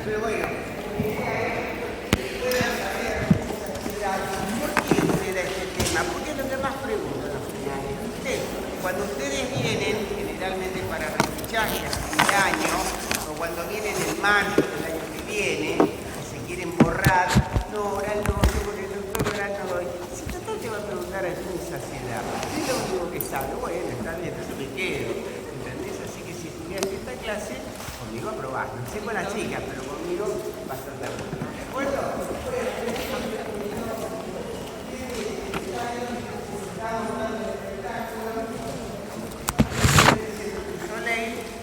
Pero bueno, pueden saber muchas actividades. ¿Por qué será este tema? Porque es lo que más preguntan los finales. Cuando ustedes vienen, generalmente para repechaje a fin de año, o cuando vienen en mayo del año que viene, y se quieren borrar, no, oral no, yo con el doctor oral no doy. Si total te va a preguntar a tu saciedad, es lo único que sabe. Bueno, está bien, entonces me quedo. ¿Entendés? Así que si estudiaste esta clase, conmigo aprobás. No sé con las chicas, pero conmigo vas a andar bien. ¿De acuerdo?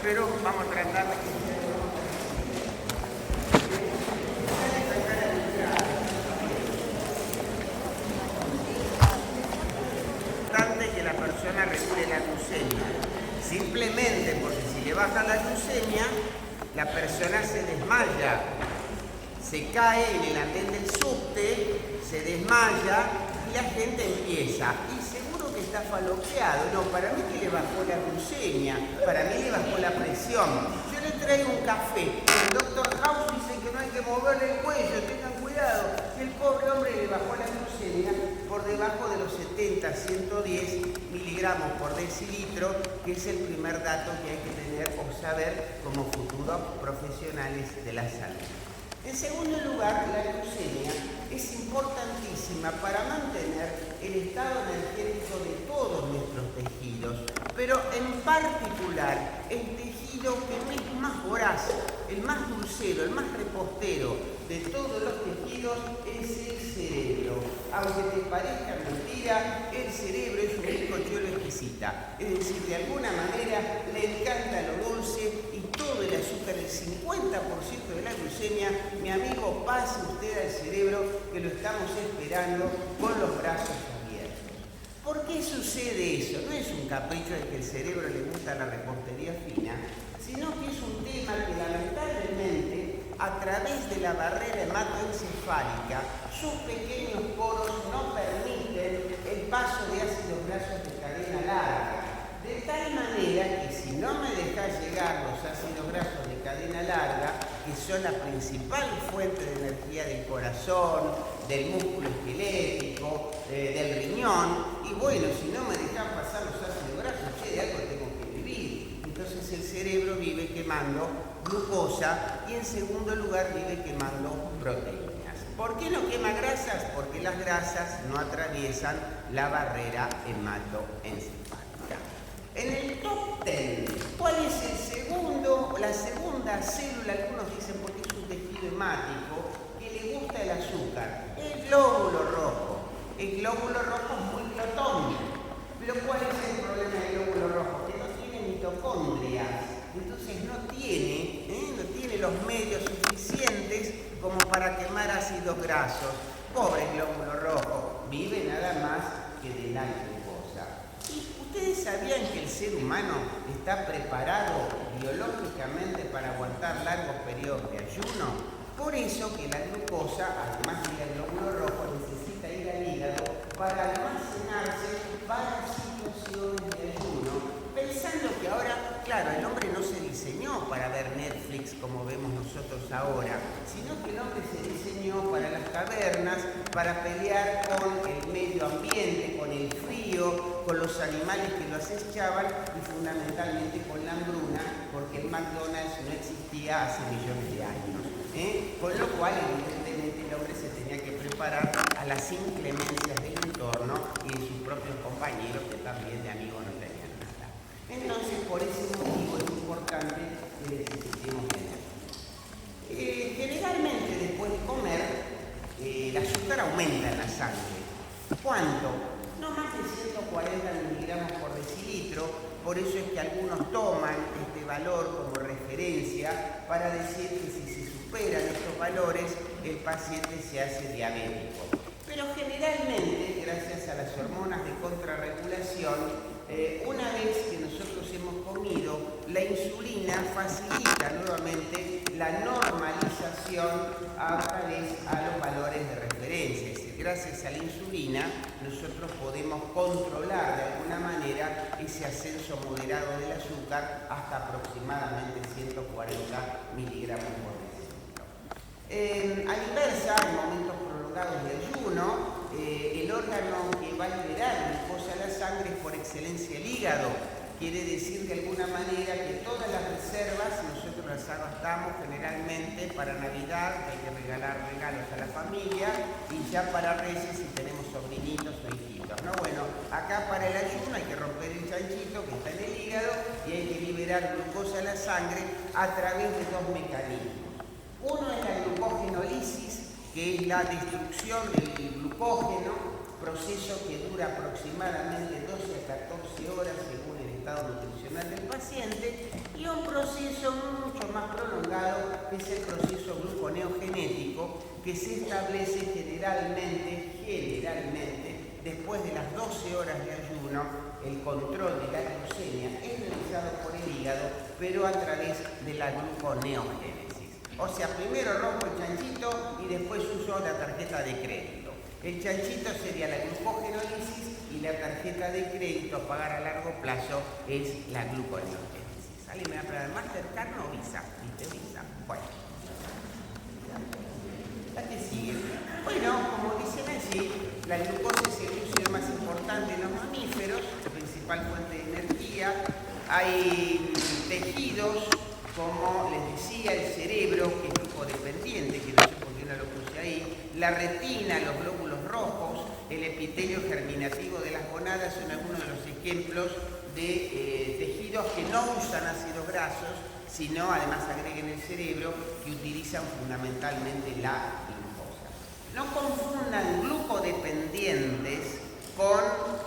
Pero vamos a tratar de que la persona regule la glucemia. Simplemente porque si le baja la glucemia, la persona se desmaya, se cae en el andén del subte, se desmaya y la gente empieza. Y seguro que está falopeado. No, para mí que le bajó la glucemia, para mí le bajó la presión. Yo le traigo un café, el doctor House dice que no hay que moverle el cuello, tengan cuidado. El pobre hombre le bajó la glucemia por debajo de los 70, 110 miligramos por decilitro, que es el primer dato que hay que tener o saber como futuros profesionales de la salud. En segundo lugar, la glucemia es importantísima para mantener el estado energético de todos nuestros tejidos, pero en particular el tejido que es más voraz, el más dulcero, el más repostero de todos los tejidos es el cerebro. Aunque te parezca mentira, el cerebro es un bizcochuelo exquisita. Es decir, de alguna manera le encanta lo dulce y todo el azúcar, el 50% de la glucemia, mi amigo, pase usted al cerebro que lo estamos esperando con los brazos abiertos. ¿Por qué sucede eso? No es un capricho de que el cerebro le gusta la repostería fina, sino que es un tema que lamentablemente a través de la barrera hematoencefálica, sus pequeños poros no permiten el paso de ácidos grasos de cadena larga. De tal manera que si no me dejas llegar los ácidos grasos de cadena larga, que son la principal fuente de energía del corazón, del músculo esquelético, del riñón, y bueno, si no me dejan pasar los ácidos grasos, de algo tengo que vivir. Entonces el cerebro vive quemando glucosa y en segundo lugar vive quemando proteínas. ¿Por qué no quema grasas? Porque las grasas no atraviesan la barrera hematoencefálica. En el top 10, ¿cuál es la segunda célula? Algunos dicen porque es un tejido hemático que le gusta el azúcar. El glóbulo rojo. El glóbulo rojo es muy glotón. Pero ¿cuál es el problema del glóbulo rojo? Que no tiene mitocondrias. Entonces no tiene los medios suficientes como para quemar ácidos grasos. Pobre glóbulo rojo, vive nada más que de la glucosa. ¿Y ustedes sabían que el ser humano está preparado biológicamente para aguantar largos periodos de ayuno? Por eso que la glucosa, además del glóbulo rojo, necesita ir al hígado para almacenarse para situaciones de ayuno. Pensando que ahora, claro, el hombre no se diseñó para ver Netflix como vemos nosotros ahora, sino que el hombre se diseñó para las cavernas, para pelear con el medio ambiente, con el frío, con los animales que lo acechaban y fundamentalmente con la hambruna, porque el McDonald's no existía hace millones de años. Con lo cual, evidentemente, el hombre se tenía que preparar a las inclemencias del entorno y de sus propios compañeros, que también de amigos no tenían nada. Entonces, por ese motivo es importante que necesitemos tener. Generalmente, después de comer, el azúcar aumenta en la sangre. ¿Cuánto? No más de 140 miligramos por decilitro, por eso es que algunos toman este valor como referencia para decir que si se superan estos valores, el paciente se hace diabético. Pero generalmente, gracias a las hormonas de contrarregulación, una vez que nosotros hemos comido, la insulina facilita nuevamente la normalización a través a los valores de referencia. Es decir, gracias a la insulina nosotros podemos controlar de alguna manera ese ascenso moderado del azúcar hasta aproximadamente 140 miligramos por decilitro. A la inversa, en momentos prolongados de ayuno, el órgano que va a liberar glucosa a la sangre es por excelencia el hígado. Quiere decir de alguna manera que todas las reservas nosotros las gastamos generalmente para Navidad, hay que regalar regalos a la familia, y ya para Reyes si tenemos sobrinitos o hijitos, ¿no? Bueno, acá para el ayuno hay que romper el chanchito que está en el hígado y hay que liberar glucosa a la sangre a través de dos mecanismos. Uno es la glucogenólisis, que es la destrucción del glucógeno, proceso que dura aproximadamente 12 a 14 horas según el estado nutricional del paciente, y un proceso mucho más prolongado que es el proceso gluconeogenético, que se establece generalmente después de las 12 horas de ayuno. El control de la glucemia es realizado por el hígado, pero a través de la gluconeogénesis. O sea, primero rompo el chanchito y después uso la tarjeta de crédito. El chanchito sería la glucogenólisis y la tarjeta de crédito a pagar a largo plazo es la gluconeogénesis. ¿Alguien me va a preguntar, Mastercard o Visa? ¿Viste? Visa. Bueno. La que sigue. Bueno, como dicen allí, la glucosa es el glúcido más importante en los mamíferos, la principal fuente de energía. Hay tejidos, como les decía, el cerebro, que es glucodependiente, que no sé por qué no lo puse ahí, la retina, los glóbulos rojos, el epitelio germinativo de las gonadas son algunos de los ejemplos de tejidos que no usan ácidos grasos, sino además agreguen el cerebro, que utilizan fundamentalmente la glucosa. No confundan glucodependientes con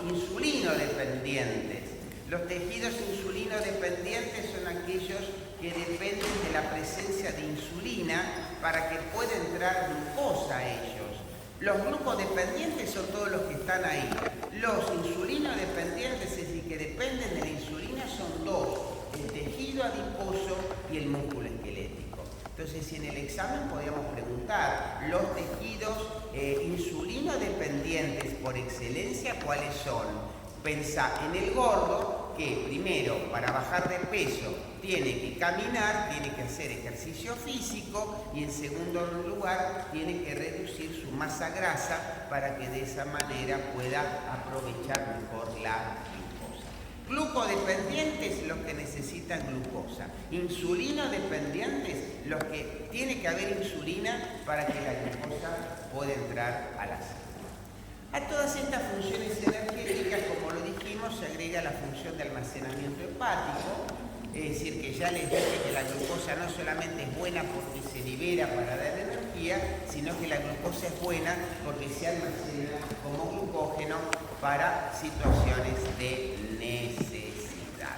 insulinodependientes. Los tejidos insulinodependientes son aquellos que dependen de la presencia de insulina para que pueda entrar glucosa a ellos. Los glucodependientes son todos los que están ahí. Los insulinodependientes, es decir, que dependen de la insulina, son dos: el tejido adiposo y el músculo esquelético. Entonces, si en el examen podíamos preguntar, los tejidos insulinodependientes por excelencia, ¿cuáles son? Pensá en el gordo, que primero, para bajar de peso, tiene que caminar, tiene que hacer ejercicio físico, y en segundo lugar, tiene que reducir su masa grasa para que de esa manera pueda aprovechar mejor la glucosa. Glucodependientes, los que necesitan glucosa. Insulinodependientes, los que tiene que haber insulina para que la glucosa pueda entrar a la sangre. A todas estas funciones energéticas, como lo dijimos, se agrega la función de almacenamiento hepático, es decir, que ya les dije que la glucosa no solamente es buena porque se libera para dar energía, sino que la glucosa es buena porque se almacena como glucógeno para situaciones de necesidad.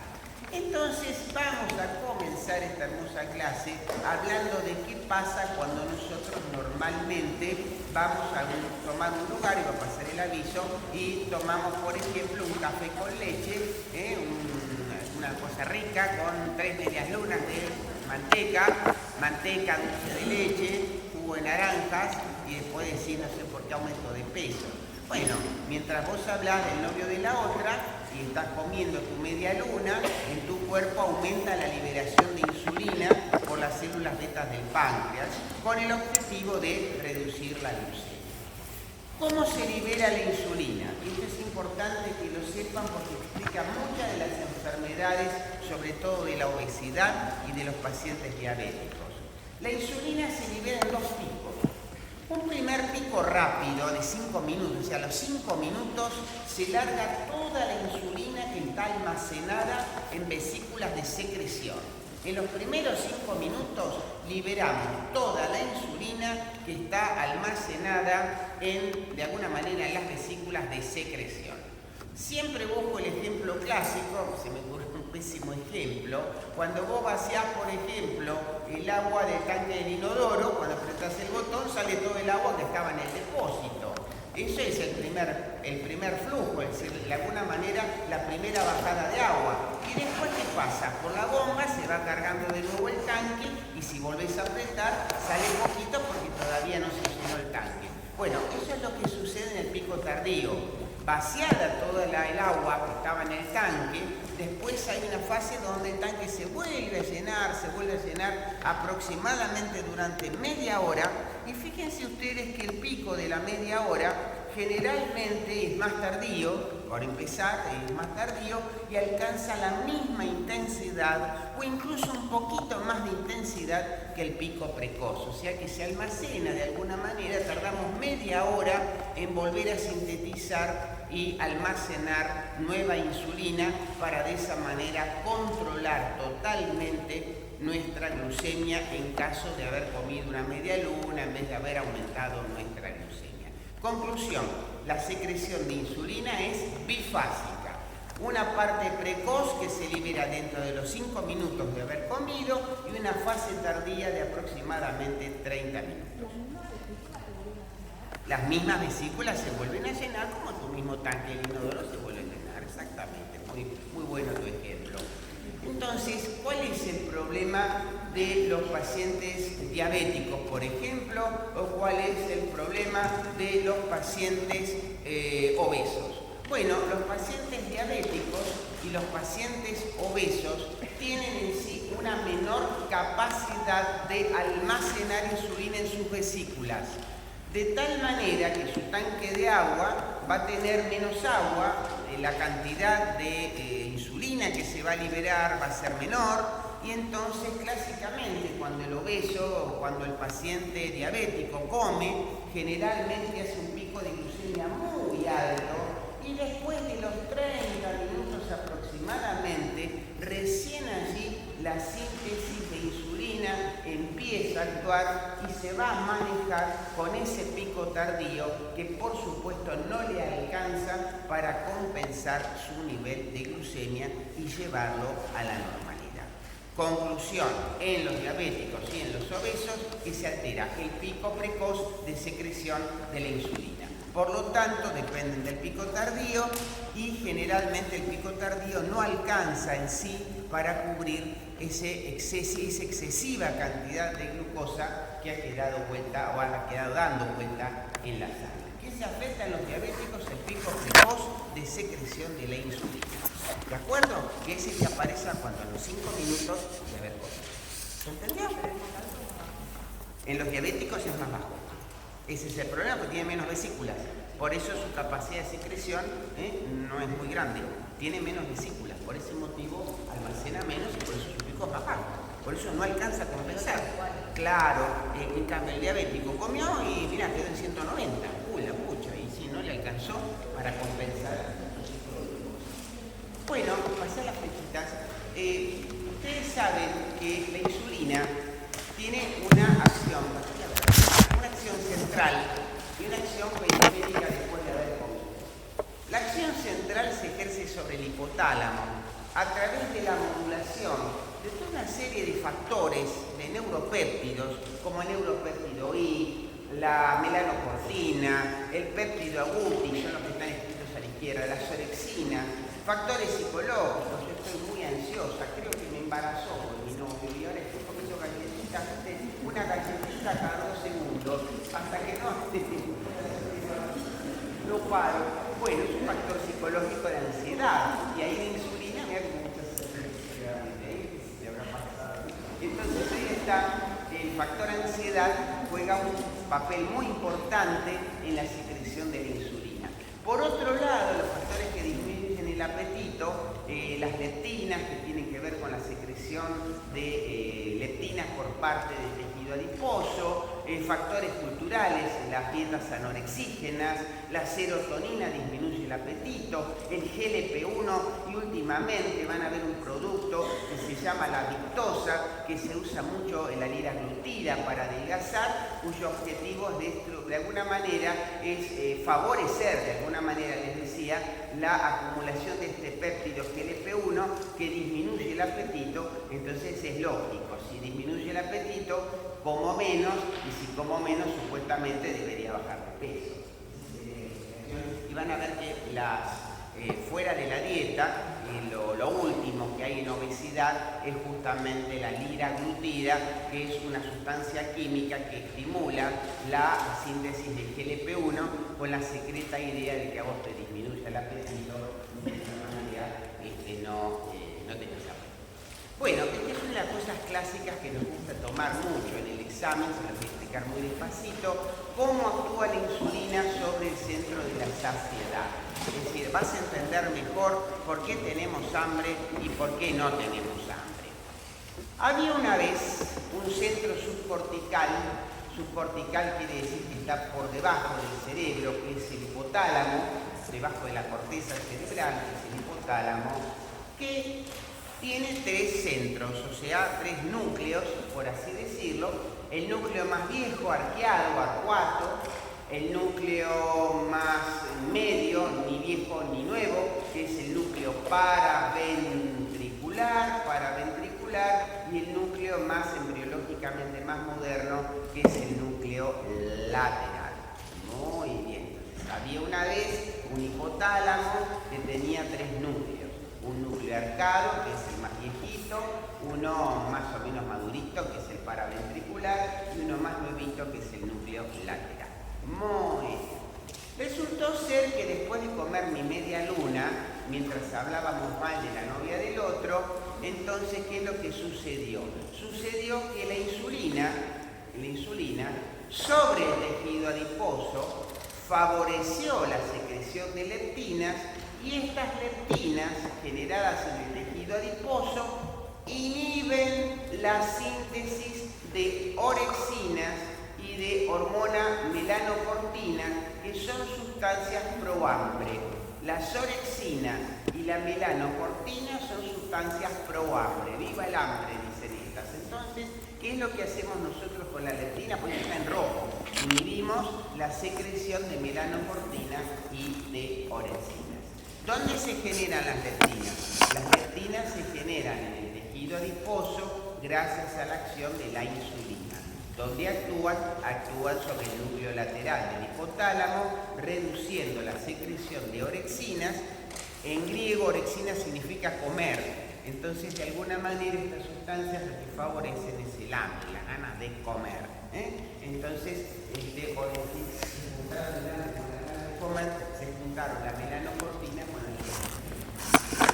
Entonces vamos a comenzar esta hermosa clase hablando de qué pasa cuando nosotros normalmente vamos a tomar un lugar, y va a pasar el aviso, y tomamos, por ejemplo, un café con leche, una cosa rica con 3 medias lunas de manteca, dulce de leche, jugo de naranjas, y después decir, no sé por qué aumento de peso. Bueno, mientras vos hablás del novio de la otra y estás comiendo tu media luna, en tu cuerpo aumenta la liberación de insulina por las células betas del páncreas, con el objetivo de reducir la glucemia. ¿Cómo se libera la insulina? Esto es importante que lo sepan porque explica muchas de las enfermedades, sobre todo de la obesidad y de los pacientes diabéticos. La insulina se libera en 2 picos. Un primer pico rápido de 5 minutos, o sea, a los 5 minutos se larga toda la insulina que está almacenada en vesículas de secreción. En los primeros 5 minutos liberamos toda la insulina que está almacenada de alguna manera en las vesículas de secreción. Siempre busco el ejemplo clásico, se me ocurre un pésimo ejemplo, cuando vos vaciás, por ejemplo, el agua del tanque del inodoro, cuando apretás el botón sale todo el agua que estaba en el depósito. Eso es el primer flujo, es decir, de alguna manera la primera bajada de agua. Y después, ¿qué pasa? Por la bomba se va cargando de nuevo el tanque, y si volvés a apretar sale poquito porque todavía no se llenó el tanque. Bueno, eso es lo que sucede en el pico tardío. vaciada toda el agua que estaba en el tanque, después hay una fase donde el tanque se vuelve a llenar aproximadamente durante media hora, y fíjense ustedes que el pico de la media hora generalmente es más tardío, por empezar es más tardío, y alcanza la misma intensidad o incluso un poquito más de intensidad que el pico precoz, o sea que se almacena de alguna manera, tardamos media hora en volver a sintetizar y almacenar nueva insulina para de esa manera controlar totalmente nuestra glucemia en caso de haber comido una media luna en vez de haber aumentado nuestra glucemia. Conclusión, la secreción de insulina es bifásica. Una parte precoz que se libera dentro de los 5 minutos de haber comido y una fase tardía de aproximadamente 30 minutos. Las mismas vesículas se vuelven a llenar como tu mismo tanque del inodoro se vuelve a llenar, exactamente. Muy bueno tu ejemplo. Entonces, ¿cuál es el problema de los pacientes diabéticos, por ejemplo, o cuál es el problema de los pacientes obesos? Bueno, los pacientes diabéticos y los pacientes obesos tienen en sí una menor capacidad de almacenar insulina en sus vesículas, de tal manera que su tanque de agua va a tener menos agua, la cantidad de insulina que se va a liberar va a ser menor, y entonces clásicamente cuando el obeso o cuando el paciente diabético come, generalmente hace un pico de glucemia muy alto, y después de los 30 minutos aproximadamente, recién allí la síntesis de insulina empieza a actuar y se va a manejar con ese pico tardío que por supuesto no le alcanza para compensar su nivel de glucemia y llevarlo a la normalidad. Conclusión, en los diabéticos y en los obesos que se altera el pico precoz de secreción de la insulina. Por lo tanto, dependen del pico tardío y generalmente el pico tardío no alcanza en sí para cubrir esa excesiva cantidad de glucosa que ha quedado dando vuelta en la sangre. ¿Qué se afecta en los diabéticos? El pico precoz de secreción de la insulina. ¿De acuerdo? Que ese que aparece cuando a los 5 minutos de haber comido. ¿Se entendió? En los diabéticos es más bajo. Ese es el problema, porque tiene menos vesículas. Por eso su capacidad de secreción no es muy grande. Tiene menos vesículas. Por ese motivo almacena menos y por eso su pico es más bajo. Por eso no alcanza a compensar. Claro, en cambio el diabético comió y mira, quedó en 190. Uy, la pucha. Y si no le alcanzó para compensar. Bueno, pasé a las flechitas. Ustedes saben que la insulina tiene una acción central y una acción periférica después de haber comido. La acción central se ejerce sobre el hipotálamo a través de la modulación de toda una serie de factores de neuropéptidos, como el neuropéptido I, la melanocortina, el péptido agouti, son los que están escritos a la izquierda, la sorexina, factores psicológicos. Yo estoy muy ansiosa, creo que me embarazó mi novio y ahora estoy comiendo galletitas, una galletita cada 2 segundos, hasta que no paro. Bueno, es un factor psicológico de ansiedad, y ahí la insulina, mira que muchas se habrá pasado. Entonces ahí está, el factor ansiedad juega un papel muy importante en la secreción de la insulina. Por otro lado, los factores que disminuyen el apetito, las leptinas, que tienen que ver con la secreción de leptinas por parte del tejido adiposo, factores culturales, las dietas anorexígenas, la serotonina disminuye el apetito, el GLP-1 y últimamente van a ver un producto que se llama la victosa, que se usa mucho en la liraglutida para adelgazar, cuyo objetivo es de alguna manera es favorecer, de alguna manera les decía, la acumulación de este péptido GLP-1 que disminuye el apetito. Entonces es lógico, si disminuye el apetito, como menos, y si como menos, supuestamente debería bajar de peso. Y van a ver que fuera de la dieta, lo último que hay en obesidad es justamente la liraglutida, que es una sustancia química que estimula la síntesis de GLP-1 con la secreta idea de que a vos te disminuye el apetito y de esa manera no tenés hambre. Bueno, esta es una de las cosas clásicas que nos gusta tomar mucho en el examen, se lo voy a explicar muy despacito, cómo actúa la insulina sobre el centro de la saciedad. Es decir, vas a entender mejor por qué tenemos hambre y por qué no tenemos hambre. Había una vez un centro subcortical quiere decir que está por debajo del cerebro, que es el hipotálamo, debajo de la corteza cerebral, que es el hipotálamo, que tiene tres centros, o sea, tres núcleos, por así decirlo. El núcleo más viejo, arqueado, arcuato, el núcleo más medio, ni viejo ni nuevo, que es el núcleo paraventricular, y el núcleo más embriológicamente más moderno, que es el núcleo lateral. Muy bien. Entonces, había una vez un hipotálamo que tenía tres núcleos. Un núcleo arcado, que es el más viejito, uno más o menos madurito, que es el paraventricular, y uno más nuevito, que es el núcleo lateral. Muy bien. Resultó ser que después de comer mi media luna, mientras hablábamos mal de la novia del otro, entonces, ¿qué es lo que sucedió? Sucedió que la insulina sobre el tejido adiposo favoreció la secreción de leptinas, y estas leptinas generadas en el tejido adiposo inhiben la síntesis de orexinas y de hormona melanocortina, que son sustancias prohambre. Las orexinas y la melanocortina son sustancias prohambre. ¡Viva el hambre!, dicen estas. Entonces, ¿qué es lo que hacemos nosotros con la leptina? Pues está en rojo. Inhibimos la secreción de melanocortina y de orexinas. ¿Dónde se generan las leptinas? Las leptinas se generan en el tejido adiposo gracias a la acción de la insulina. ¿Dónde actúan? Actúan sobre el núcleo lateral del hipotálamo, reduciendo la secreción de orexinas. En griego, orexina significa comer. Entonces, de alguna manera, estas sustancias lo que favorecen es el hambre, la ganas de comer. Entonces, se juntaron la melanocortina con la se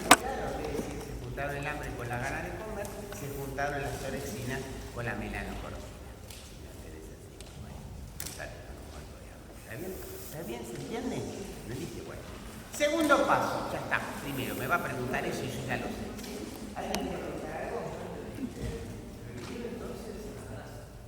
juntaron el hambre con la gana de comer, se juntaron las orexinas con la melanocortina. ¿Está bien? ¿Se entiende? ¿Me dice? Bueno. Segundo paso, ya está. Primero, me va a preguntar eso y yo ya lo sé. ¿Alguien quiere preguntar algo?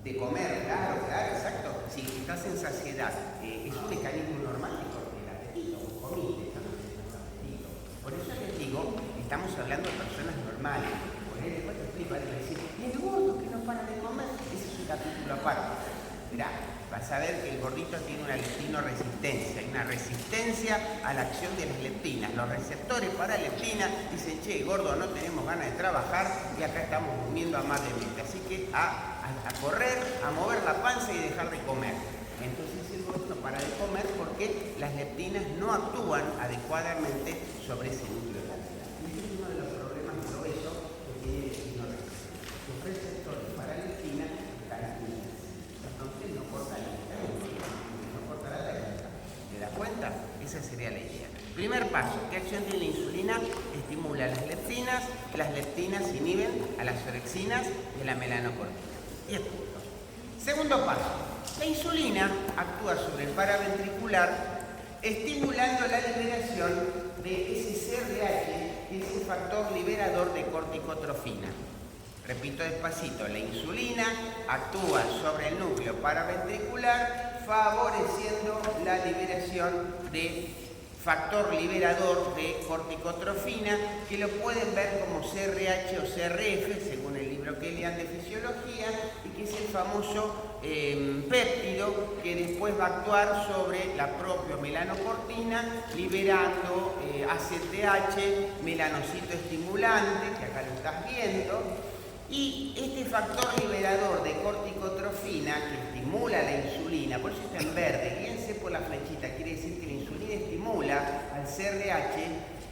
De comer, claro, exacto. Si estás en saciedad, es un mecanismo normal porque el apetito, comiste, estamos en el apetito. Por eso les digo, estamos hablando de personas normales. Por ahí después te explico, van a decir, ¿y el gordo que no para de comer? Ese es un capítulo aparte. Mirá, vas a ver que el gordito tiene una leptinoresistencia, hay una resistencia a la acción de las leptinas. Los receptores para leptina dicen, che, gordo, no tenemos ganas de trabajar y acá estamos durmiendo amablemente. Así que a correr, a mover la panza y dejar de comer. Entonces el gordo no para de comer porque las leptinas no actúan adecuadamente sobre ese núcleo lateral. Este es uno de los problemas gruesos que tiene el leptinoresistencia. Los receptores para leptina están unidos. Entonces no corta la técnica. ¿Te das cuenta? Esa sería la idea. Primer paso, ¿qué acción tiene la insulina? Estimula las leptinas inhiben a las orexinas y a la melanocortina. 10 puntos. Segundo paso, la insulina actúa sobre el paraventricular estimulando la liberación de ese CRH, que es el factor liberador de corticotrofina. Repito despacito, la insulina actúa sobre el núcleo paraventricular favoreciendo la liberación de factor liberador de corticotrofina, que lo pueden ver como CRH o CRF, según el libro que lean de fisiología, y que es el famoso péptido que después va a actuar sobre la propia melanocortina, liberando ACTH, melanocito estimulante, que acá lo estás viendo. Y este factor liberador de corticotrofina que estimula la insulina, por eso está en verde, guíense por la flechita, quiere decir que la insulina estimula al CRH,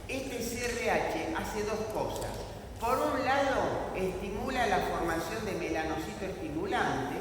este CRH hace dos cosas. Por un lado, estimula la formación de melanocito estimulante.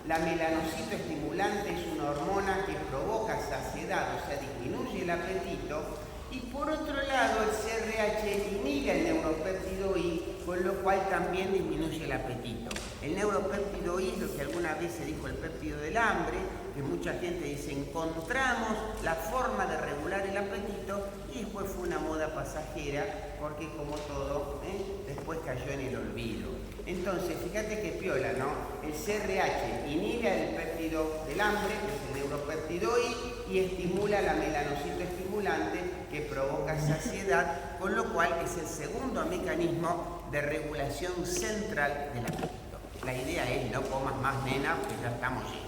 La melanocito estimulante es una hormona que provoca saciedad, o sea, disminuye el apetito. Y por otro lado, el CRH inhibe el neuropéptido I, con lo cual también disminuye el apetito. El neuropéptido I es lo que alguna vez se dijo el péptido del hambre, que mucha gente dice, encontramos la forma de regular el apetito, y después fue una moda pasajera, porque como todo, después cayó en el olvido. Entonces, fíjate que piola, ¿no? El CRH inhibe el péptido del hambre, que es el neuropéptido I, y estimula la melanocito estimulante, que provoca saciedad, con lo cual es el segundo mecanismo de regulación central del apetito. La idea es no comas más, nena, porque ya estamos llenos.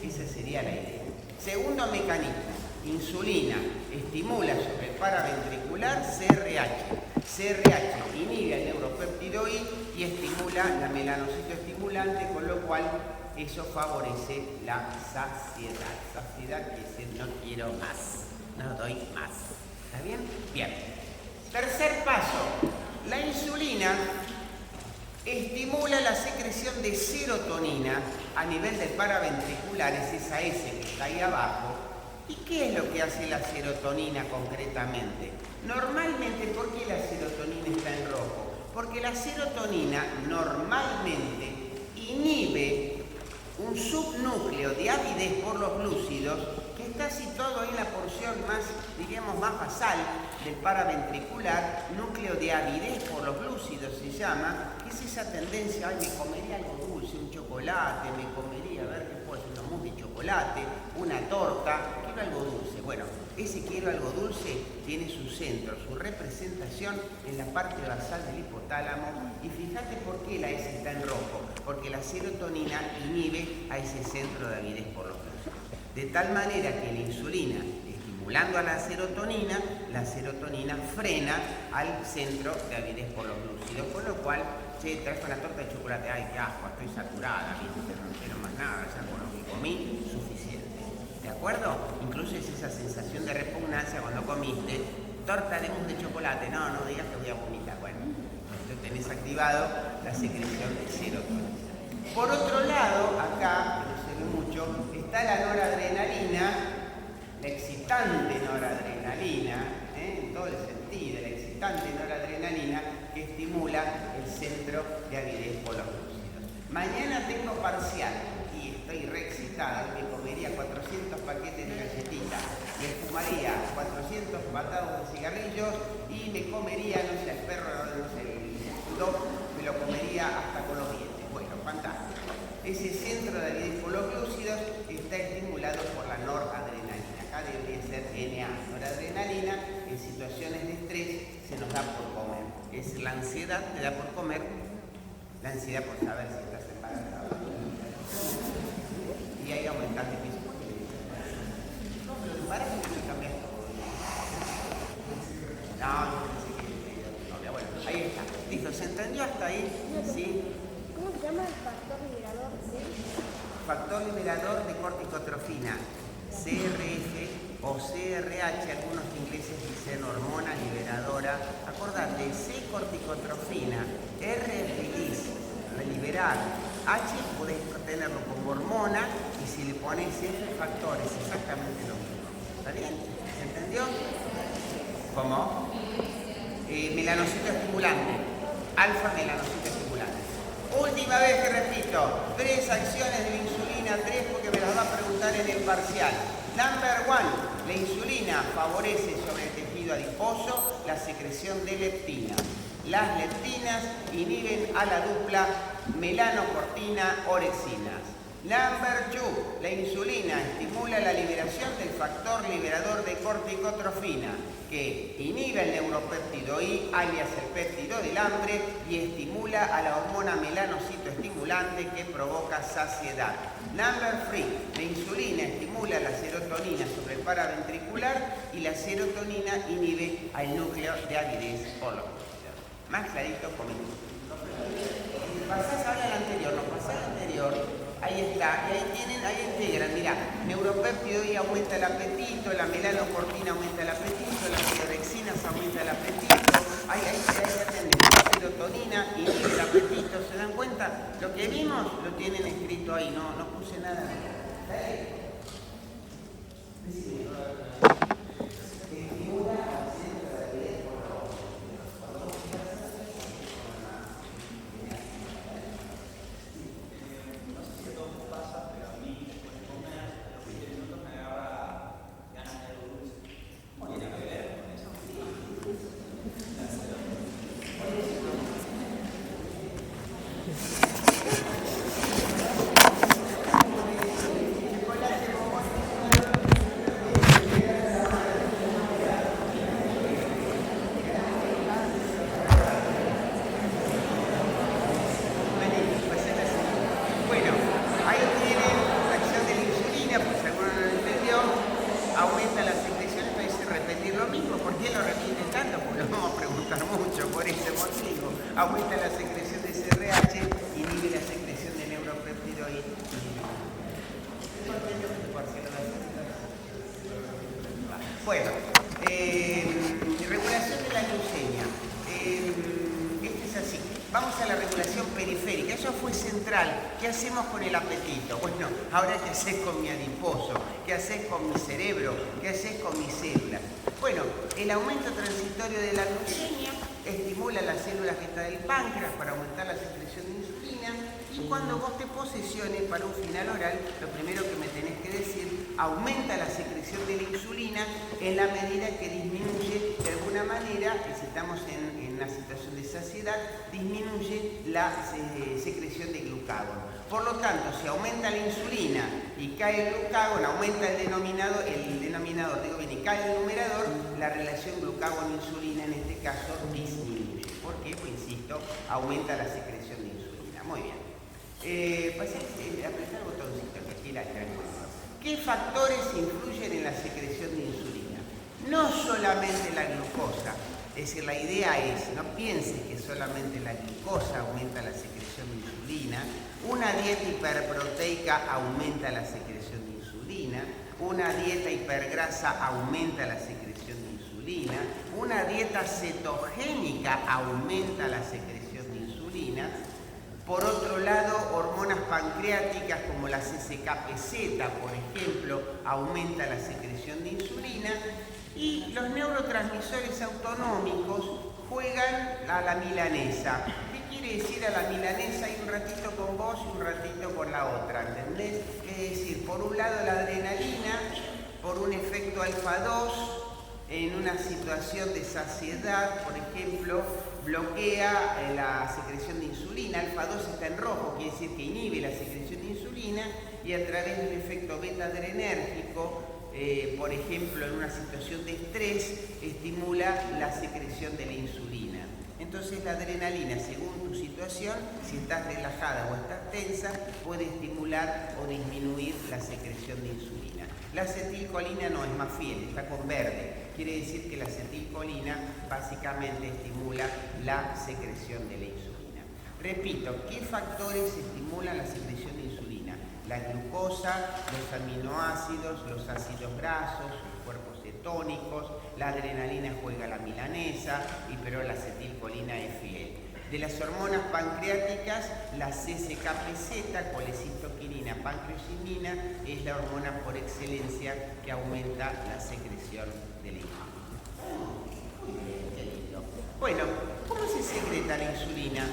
Esa sería la idea. Segundo mecanismo, insulina, estimula sobre el paraventricular CRH. CRH inhibe el neuropéptido I y estimula la melanocito estimulante, con lo cual eso favorece la saciedad. Saciedad quiere decir no quiero más, no doy más. ¿Está bien? Bien. Tercer paso, la insulina estimula la secreción de serotonina a nivel del paraventricular, es esa S que está ahí abajo. ¿Y qué es lo que hace la serotonina concretamente? Normalmente, ¿por qué la serotonina está en rojo? Porque la serotonina normalmente inhibe un subnúcleo de avidez por los glúcidos que está situado en la porción más, diríamos, más basal del paraventricular. Núcleo de avidez por los glúcidos se llama, que es esa tendencia, ay, me comería algo dulce, un chocolate, me comería, a ver qué puedo hacer, un mousse de chocolate, una torta, quiero algo dulce. Bueno, ese quiero algo dulce tiene su centro, su representación en la parte basal del hipotálamo, y fíjate por qué la S está en rojo, porque la serotonina inhibe a ese centro de avidez por los glúcidos. De tal manera que la insulina, estimulando a la serotonina frena al centro de avidez por los glúcidos, con lo cual, che, traes con la torta de chocolate, ay, qué asco, estoy saturada, ¿viste? No quiero más nada, ya con lo que comí, suficiente. ¿De acuerdo? Incluso es esa sensación de repugnancia cuando comiste torta de mousse de chocolate, no digas que voy a vomitar. Bueno, entonces tenés activado la secreción de serotonina. Por otro lado, acá, que no se ve mucho, está la noradrenalina, la excitante noradrenalina, en todo el sentido, la excitante noradrenalina que estimula el centro de avidez por los glúcidos. Mañana tengo parcial y estoy re excitada, me comería 400 paquetes de galletitas, me fumaría 400 patados de cigarrillos y me comería, no sé, el perro, no sé, el dog, me lo comería hasta con los dientes. Bueno, fantástico. Ese centro de avidez por los glúcidos está estimulado por la noradrenalina. Acá debería ser NA. Noradrenalina, en situaciones de estrés se nos da por comer. Es la ansiedad, te da por comer, la ansiedad por saber si estás embarazada. Y ahí aumentas de peso. No, pero el embarazo no se cambia todo. No sé qué. Bueno, ahí está. Listo, ¿se entendió hasta ahí? Sí. ¿Cómo se llama el factor liberador? ¿Sí? Factor liberador de corticotrofina, CRF o CRH, algunos ingleses dicen hormona liberadora. Acordate, C corticotrofina, R release, liberar, H podés tenerlo como hormona y si le pones F factor es exactamente lo mismo. ¿Está bien? ¿Se entendió? ¿Cómo? Melanocito estimulante, alfa melanocito estimulante. Última vez que repito, 3 acciones de la insulina, 3 porque me las va a preguntar en el parcial. Number 1, la insulina favorece sobre el tejido adiposo la secreción de leptina. Las leptinas inhiben a la dupla melanocortina-orexinas. Number 2, la insulina estimula la liberación del factor liberador de corticotrofina, que inhibe el neuropéptido I, alias el péptido del hambre, y estimula a la hormona melanocito estimulante que provoca saciedad. Number 3, la insulina estimula la serotonina sobre el paraventricular y la serotonina inhibe al núcleo de avidez por los glúcidos. Más clarito, comento. Pasás ahora al anterior, no pasás al anterior. Ahí está, y ahí integran, mirá, neuropéptido I aumenta el apetito, la melanocortina aumenta el apetito, las piorexinas aumenta el apetito, ahí ya tenemos, la serotonina inhibe el apetito, ¿se dan cuenta? Lo que vimos lo tienen escrito ahí, no puse nada. Aumenta la secreción de CRH, inhibe la secreción de neuropéptido I. Bueno, regulación de la glucemia. Esto es así. Vamos a la regulación periférica. Eso fue central. ¿Qué hacemos con el apetito? Bueno, ahora ¿qué haces con mi adiposo? ¿Qué haces con mi cerebro? ¿Qué haces con mis células? Bueno, el aumento transitorio de la glucemia estimula las células beta del páncreas para aumentar la secreción de insulina, y cuando vos te posesiones para un final oral, lo primero que me tenés que decir, aumenta la secreción de la insulina en la medida que disminuye de alguna manera, si estamos en una situación de saciedad, disminuye la secreción de glucagón. Por lo tanto, si aumenta la insulina y cae el glucagón, aumenta el denominador, y cae el numerador, la relación glucagón-insulina en este caso disminuye. ¿Por qué? Pues insisto, aumenta la secreción de insulina. Muy bien. Apretar el botoncito que aquí la tenemos. ¿Qué factores influyen en la secreción de insulina? No solamente la glucosa. Es decir, la idea es, no pienses que solamente la glucosa aumenta la secreción de insulina. Una dieta hiperproteica aumenta la secreción de insulina. Una dieta hipergrasa aumenta la secreción de insulina. Una dieta cetogénica aumenta la secreción de insulina. Por otro lado, hormonas pancreáticas como la CCKPZ, por ejemplo, aumenta la secreción de insulina. Y los neurotransmisores autonómicos juegan a la milanesa. ¿Qué quiere decir a la milanesa? Hay un ratito con vos y un ratito con la otra, ¿entendés? Es decir, por un lado la adrenalina, por un efecto alfa-2, en una situación de saciedad, por ejemplo, bloquea la secreción de insulina. Alfa-2 está en rojo, quiere decir que inhibe la secreción de insulina, y a través de un efecto beta-adrenérgico, por ejemplo, en una situación de estrés, estimula la secreción de la insulina. Entonces la adrenalina, según tu situación, si estás relajada o estás tensa, puede estimular o disminuir la secreción de insulina. La acetilcolina no, es más fiel, está con verde. Quiere decir que la acetilcolina básicamente estimula la secreción de la insulina. Repito, ¿qué factores estimulan la secreción de insulina? La glucosa, los aminoácidos, los ácidos grasos, los cuerpos cetónicos, la adrenalina juega la milanesa, pero la acetilcolina es fiel. De las hormonas pancreáticas, la CCKPZ, colecistoquinina, pancreosimina, es la hormona por excelencia que aumenta la secreción de la insulina. Qué lindo. Bueno, ¿cómo se secreta la insulina?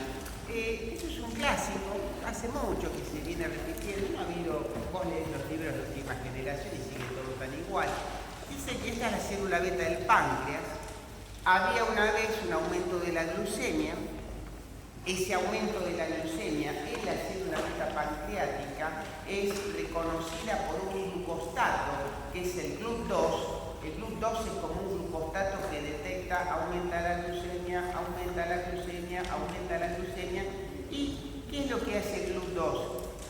Eso es un clásico, hace mucho que se viene repitiendo, no ha habido, vos lees los libros de la última generación y sigue todo tan igual. Dice que esta es la célula beta del páncreas. Había una vez un aumento de la glucemia. Ese aumento de la glucemia en la célula beta pancreática es reconocida por un glucostato, que es el GLUT2. El GLUT2 es como un glucostato que detecta, aumenta la glucemia, aumenta la glucemia, aumenta la glucemia. ¿Y qué es lo que hace el GLUT2?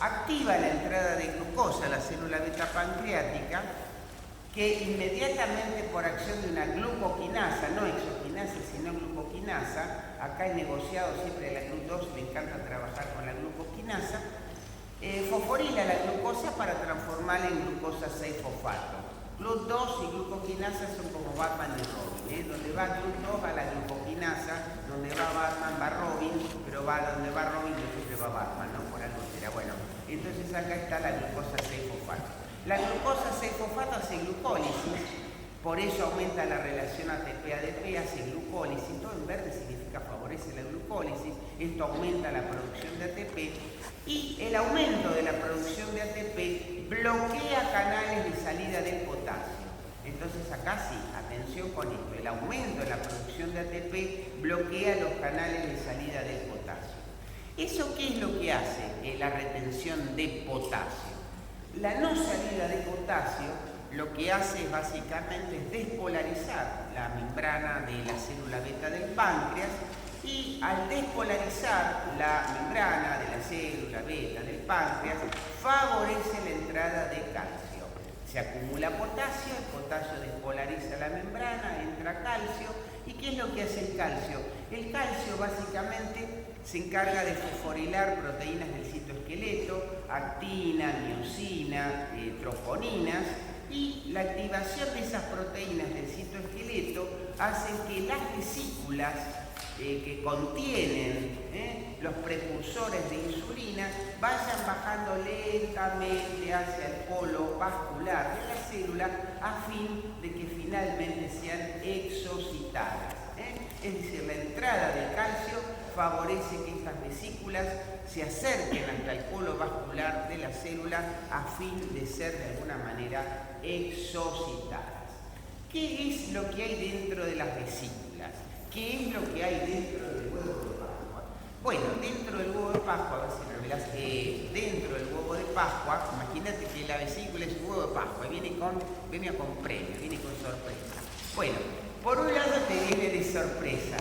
Activa la entrada de glucosa a la célula beta pancreática, que inmediatamente por acción de una glucoquinasa, no exoquinasa, sino glucoquinasa, acá he negociado siempre la GLUT2, me encanta trabajar con la glucoquinasa, fosforila la glucosa para transformarla en glucosa 6-fosfato. GLUT2 y glucoquinasa son como Batman y Robin. Donde va GLUT2 va la glucoquinasa, donde va Batman va Robin, pero donde va Robin no siempre va Batman, ¿no? Por algo será. Bueno, entonces acá está la glucosa 6-fosfato. La glucosa 6-fosfato hace glucólisis, por eso aumenta la relación ATP-ADP, hace glucólisis. Todo en verde significa favorece la glucólisis, esto aumenta la producción de ATP y el aumento de la producción de ATP bloquea canales de salida del potasio. Entonces acá sí, atención con esto, el aumento de la producción de ATP bloquea los canales de salida del potasio. ¿Eso qué es lo que hace? La retención de potasio. La no salida de potasio lo que hace básicamente es despolarizar la membrana de la célula beta del páncreas y al despolarizar la membrana de la célula beta del páncreas favorece la entrada de calcio. Se acumula potasio, el potasio despolariza la membrana, entra calcio. ¿Y qué es lo que hace el calcio? El calcio básicamente se encarga de fosforilar proteínas del citoesqueleto, actina, miosina, troponinas, y la activación de esas proteínas del citoesqueleto hace que las vesículas que contienen los precursores de insulina vayan bajando lentamente hacia el polo vascular de la célula a fin de que finalmente sean exocitadas. Es decir, la entrada del calcio favorece que estas vesículas se acerquen hasta el polo vascular de la célula a fin de ser de alguna manera exocitadas. ¿Qué es lo que hay dentro de las vesículas? ¿Qué es lo que hay dentro del huevo de Pascua? Bueno, dentro del huevo de Pascua, a ver si revelás, dentro del huevo de Pascua, imagínate que la vesícula es un huevo de Pascua, viene con premio, viene con sorpresa. Bueno, por un lado te viene de sorpresa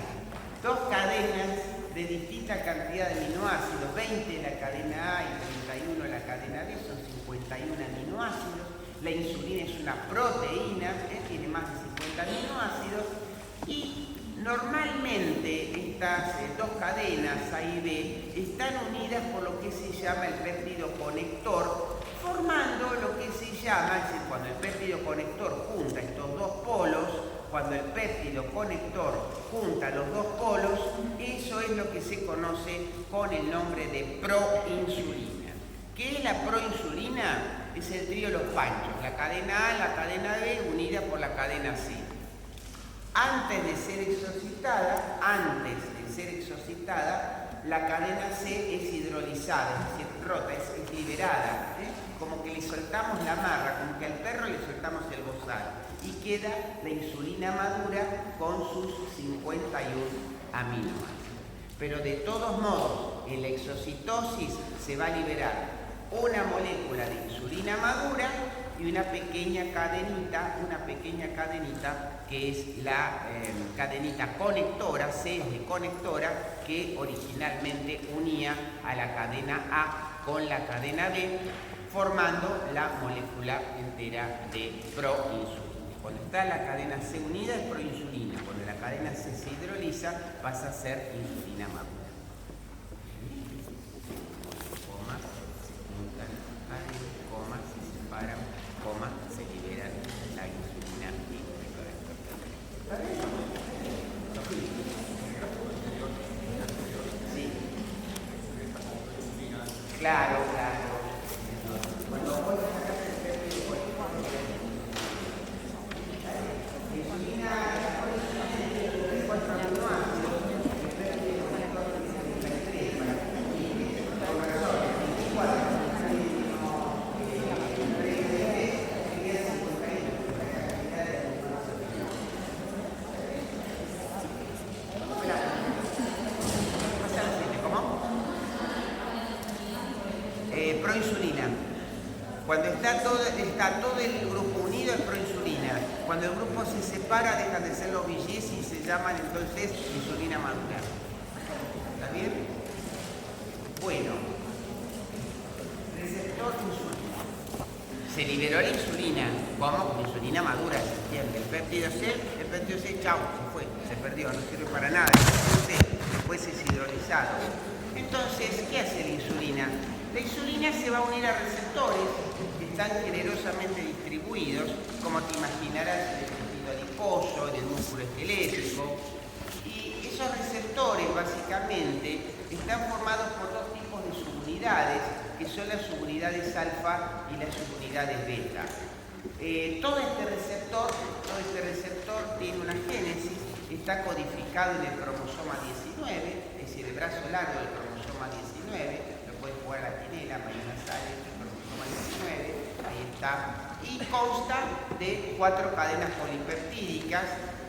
dos cadenas de distinta cantidad de aminoácidos, 20 la cadena A y 31 la cadena B, son 51 aminoácidos. La insulina es una proteína, tiene más de 50 aminoácidos y normalmente estas dos cadenas A y B están unidas por lo que se llama el péptido conector, formando lo que se llama, es decir, cuando el péptido conector junta estos dos polos, cuando el péptido conector junta los dos polos, eso es lo que se conoce con el nombre de proinsulina. ¿Qué es la proinsulina? Es el trío de los panchos, la cadena A, la cadena B, unida por la cadena C. Antes de ser exocitada, la cadena C es hidrolizada, es decir, rota, es liberada, como que le soltamos la marra, como que al perro le soltamos el bozal, y queda la insulina madura con sus 51 aminoácidos. Pero de todos modos, en la exocitosis se va a liberar una molécula de insulina madura y una pequeña cadenita que es la cadenita conectora, C es de conectora, que originalmente unía a la cadena A con la cadena B, formando la molécula entera de proinsulina. Cuando está la cadena C unida es proinsulina, cuando la cadena C se hidroliza pasa a ser insulina madura. Comas, se juntan, comas, se separan, comas, se liberan la insulina y sí. Claro. Cuando voy a sacar el péptido insulina, el 4 aminoácidos, el péptido conector 33 para por razones 24 proinsulina. Cuando está todo el grupo unido es proinsulina. Cuando el grupo se separa dejan de ser los VGs y se llaman entonces insulina madura. ¿Está bien? Bueno, receptor insulina. Se liberó la insulina. ¿Cómo? Insulina madura, se entiende. El péptido C, chau, se fue, se perdió, no sirve para nada. Después es hidrolizado. Entonces, ¿qué hace la insulina? La insulina se va a unir a receptores que están generosamente distribuidos, como te imaginarás, en el tejido adiposo, en el músculo esquelético. Y esos receptores, básicamente, están formados por dos tipos de subunidades, que son las subunidades alfa y las subunidades beta. Todo este receptor tiene una génesis, está codificado en el cromosoma 19, es decir, el brazo largo del cromosoma 19, lo puedes jugar a la quinela, mañana sale el cromosoma 19, ahí está, y consta de 4 cadenas polipeptídicas,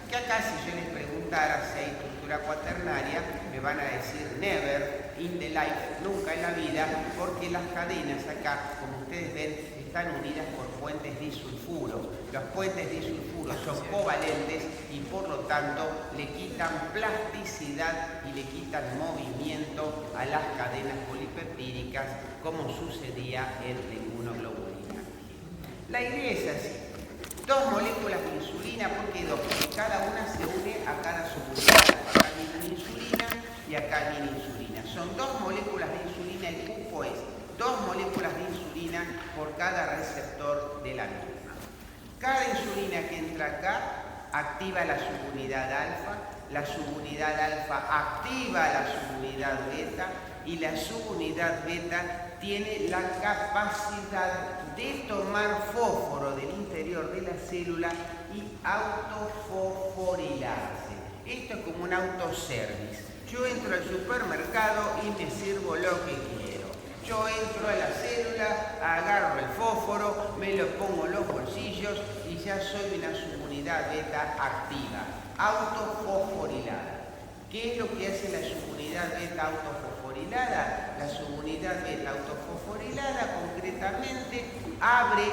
que acá si yo les preguntara si hay estructura cuaternaria, me van a decir never in the life, nunca en la vida, porque las cadenas acá, como ustedes ven, están unidas por puentes disulfuro. Los puentes disulfuro son covalentes y por lo tanto le quitan plasticidad y le quitan movimiento a las cadenas polipeptídicas, como sucedía en la inmunoglobulina. La idea es así. 2 moléculas de insulina, ¿por qué 2? Porque cada una se une a cada subunidad. Acá viene insulina y acá viene insulina. Son 2 moléculas de insulina, el cupo es 2 moléculas de insulina por cada receptor de la misma. Cada insulina que entra acá activa la subunidad alfa, la subunidad alfa activa la subunidad beta y la subunidad beta tiene la capacidad de tomar fósforo del interior de la célula y autofosforilarse. Esto es como un autoservice. Yo entro al supermercado y me sirvo lo que quiero. Yo entro a la célula, agarro el fósforo, me lo pongo en los bolsillos y ya soy una subunidad beta activa, autofosforilada. ¿Qué es lo que hace la subunidad beta autofosforilada? La subunidad beta autofosforilada concretamente abre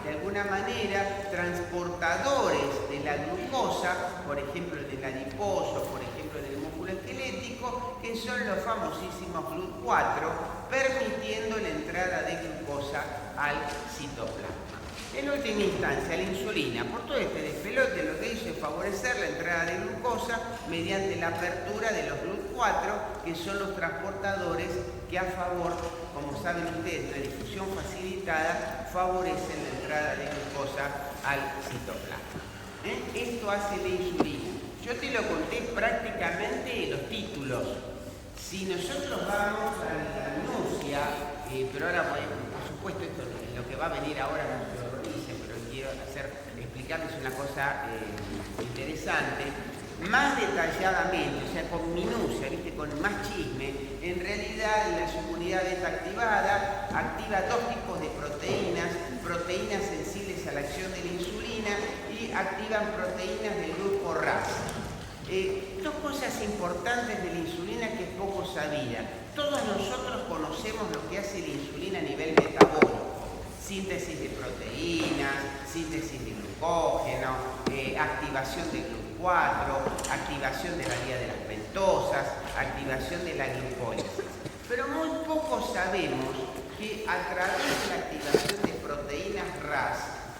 de alguna manera transportadores de la glucosa, por ejemplo del adiposo, por ejemplo del músculo esquelético, que son los famosísimos GLUT4, permitiendo la entrada de glucosa al citoplasma. En última instancia, la insulina, por todo este despelote, lo que hizo es favorecer la entrada de glucosa mediante la apertura de los GLUT4, que son los transportadores que a favor, como saben ustedes, de la difusión facilitada, favorecen la entrada de glucosa al citoplasma. Esto hace la insulina. Yo te lo conté prácticamente en los títulos. Si nosotros vamos a la minucia, pero ahora, por supuesto, esto es lo que va a venir ahora, no lo dice, pero quiero explicarles una cosa interesante, más detalladamente, o sea, con minucia, ¿viste? Con más chisme. En realidad, la subunidad beta activada activa 2 tipos de proteínas sensibles a la acción de la insulina y activan proteínas del grupo RAS. 2 cosas importantes de la insulina que es poco sabida. Todos nosotros conocemos lo que hace la insulina a nivel metabólico. Síntesis de proteínas, síntesis de glucógeno, activación de GLUT4, activación de la vía de las pentosas, activación de la glucólisis. Pero muy poco sabemos que a través de la activación de proteínas RAS,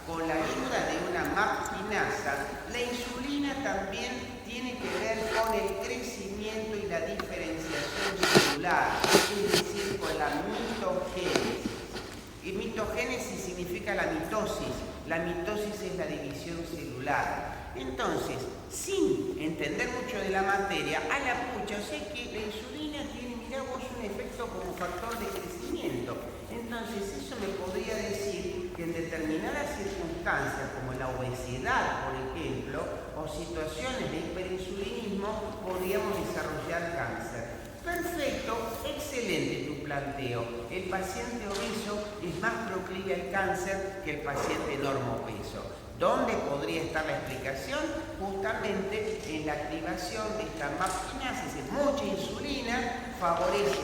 con la ayuda de una MAP quinasa, la insulina también tiene que ver con el crecimiento y la diferenciación celular, es decir, con la mitogénesis. Y mitogénesis significa la mitosis. La mitosis es la división celular. Entonces, sin entender mucho de la materia, a la pucha, o sea que la insulina tiene, mirá vos, un efecto como factor de crecimiento. Entonces, eso me podría decir que en determinadas circunstancias, como la obesidad, por ejemplo, o situaciones de hiperinsulinismo, podríamos desarrollar cáncer. Perfecto, excelente tu planteo. El paciente obeso es más proclive al cáncer que el paciente normopeso. ¿Dónde podría estar la explicación? Justamente en la activación de esta MAP quinasa, es decir, mucha insulina favorece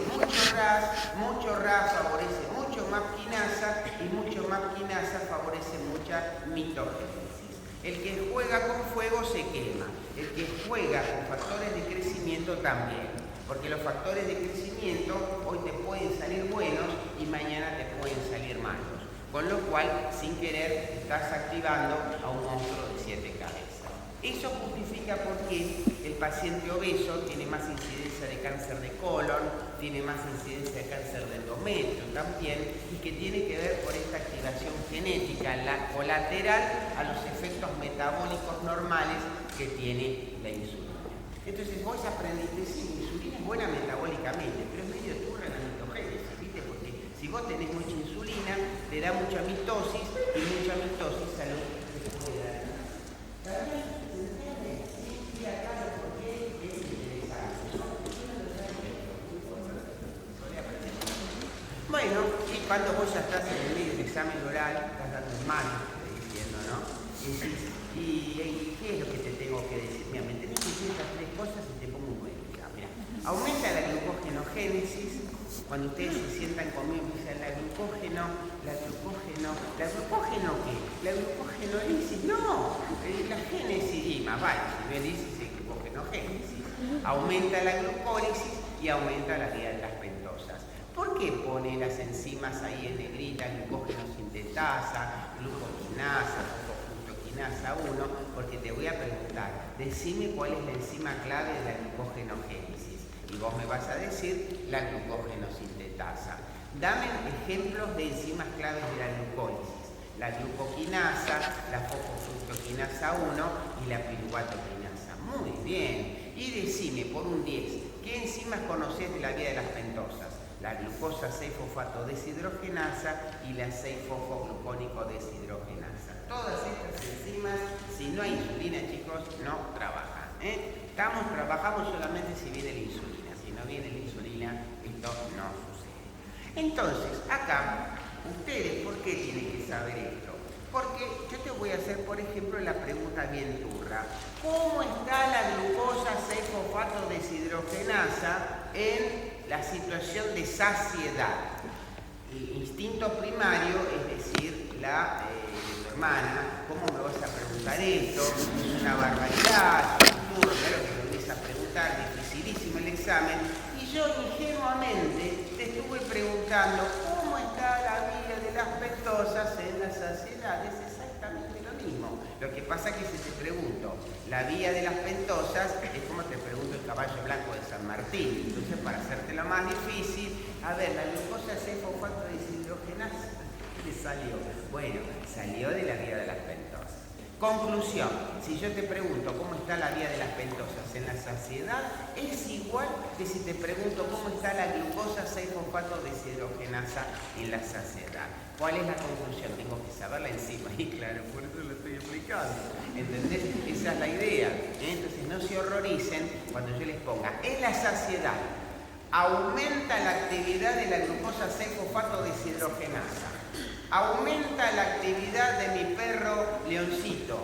mucho RAS favorece mucho MAP quinasa y mucho MAP quinasa favorece mucha mitogénesis. El que juega con fuego se quema, el que juega con factores de crecimiento también. Porque los factores de crecimiento hoy te pueden salir buenos y mañana te pueden salir malos. Con lo cual, sin querer, estás activando a un monstruo de 7 cabezas. Eso justifica por qué el paciente obeso tiene más incidencia de cáncer de colon, tiene más incidencia de cáncer de endometrio también, y que tiene que ver por esta activación genética la colateral a los efectos metabólicos normales que tiene la insulina. Entonces vos aprendiste, sí, la insulina es buena metabólicamente, pero es medio turra en la mitogénesis, ¿viste? Porque si vos tenés mucha insulina, te da mucha mitosis, y mucha mitosis a lo que te puede dar. ¿También se entiende? Sí, acá lo por qué es interesante. Bueno, y cuando vos ya estás en el medio del examen oral, estás dando manos, diciendo, ¿no? ¿Y qué es lo que te tengo que decir? Mira, me tenés que decir estas tres cosas y te pongo un buen día. Mira, aumenta la glucogenogénesis. Cuando ustedes se sientan conmigo y dicen la glucógeno ¿qué? La glucogenolisis, no, la génesis, y más vale, si me dices glucogenogénesis. Aumenta la glucólisis y aumenta la vía de las pentosas. ¿Por qué pone las enzimas ahí en negrita, glucógeno sintetasa, glucoquinasa, glucosinasa 1? Porque te voy a preguntar, decime cuál es la enzima clave de la glucogenogénesis. Y vos me vas a decir la glucogenosintetasa. Dame ejemplos de enzimas claves de la glucólisis. La glucoquinasa, la fosfofructoquinasa 1 y la piruvato-quinasa. Muy bien. Y decime por un 10, ¿qué enzimas conocés de la vía de las pentosas? La glucosa 6-fosfato-deshidrogenasa y la 6-fosfoglucónico-deshidrogenasa. Todas estas enzimas, si no hay insulina, chicos, no trabajan. Trabajamos solamente si viene la insulina. Si no viene la insulina, esto no sucede. Entonces, acá, ustedes, ¿por qué tienen que saber esto? Porque yo te voy a hacer, por ejemplo, la pregunta bien turra. ¿Cómo está la glucosa 6-fosfato-deshidrogenasa en la situación de saciedad? El instinto primario, es decir, la de tu hermana. ¿Cómo me vas a preguntar esto? Es una barbaridad, es un turno, claro que me venís a preguntar, dificilísimo el examen. Y yo ingenuamente te estuve preguntando cómo está la vía de las pentosas en la saciedad. Es exactamente lo mismo. Lo que pasa es que si te pregunto la vía de las pentosas, es como te pregunto el caballo blanco de San Martín. Entonces, para hacértelo más difícil, a ver, la glucosa 6-fosfato-deshidrogenasa, ¿qué salió? Bueno, salió de la vía de las pentosas. Conclusión, si yo te pregunto cómo está la vía de las pentosas en la saciedad, es igual que si te pregunto cómo está la glucosa 6-fosfato-deshidrogenasa en la saciedad. ¿Cuál es la conclusión? Tengo que saber la enzima. Y claro, por eso lo estoy explicando. ¿Entendés? Esa es la idea. Entonces no se horroricen cuando yo les ponga en la saciedad. Aumenta la actividad de la glucosa 6-fosfato-deshidrogenasa. Aumenta la actividad de mi perro Leoncito.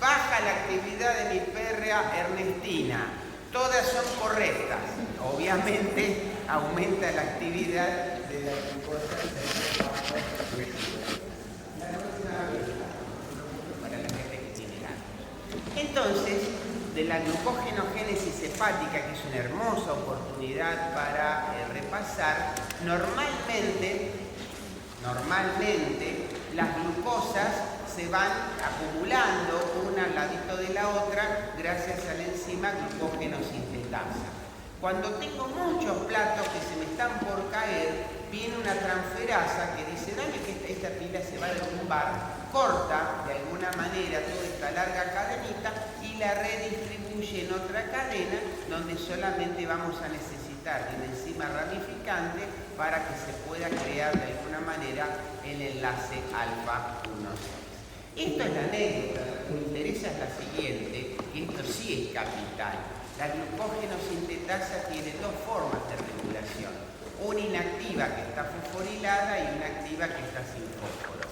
Baja la actividad de mi perra Ernestina. Todas son correctas. Obviamente aumenta la actividad de la glucosa 6-fosfato-deshidrogenasa. Para la gente que tiene ganas. Entonces, de la glucogenogénesis hepática, que es una hermosa oportunidad para repasar, normalmente las glucosas se van acumulando una al ladito de la otra gracias a la enzima glucogenosintetasa. Cuando tengo muchos platos que se me están por caer, viene una transferasa que dice, dame que esta pila se va a derrumbar, corta de alguna manera toda esta larga cadenita y la redistribuye en otra cadena donde solamente vamos a necesitar de una enzima ramificante para que se pueda crear de alguna manera el enlace alfa 1,6. Esto es la anécdota, lo que me interesa es la siguiente, que esto sí es capital. La glucogenosintetasa tiene dos formas de regulación, una inactiva que está fosforilada y una activa que está sin fósforo.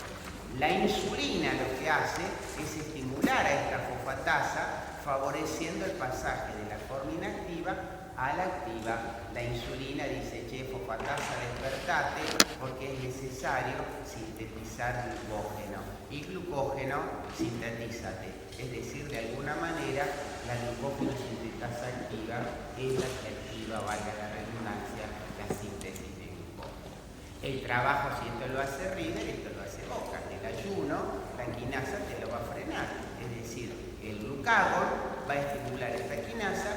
La insulina lo que hace es estimular a esta fosfatasa, favoreciendo el pasaje de la forma inactiva a la activa. La insulina dice, che, fosfatasa, despertate, porque es necesario sintetizar glucógeno. Y glucógeno, sintetízate. Es decir, de alguna manera, la glucogenosintetasa activa es la que activa, valga la redundancia, la síntesis de glucógeno. El trabajo, si esto lo hace River, esto lo hace Boca. El ayuno, la quinasa te lo va a frenar. Es decir, el glucógeno glucagón va a estimular esta quinasa,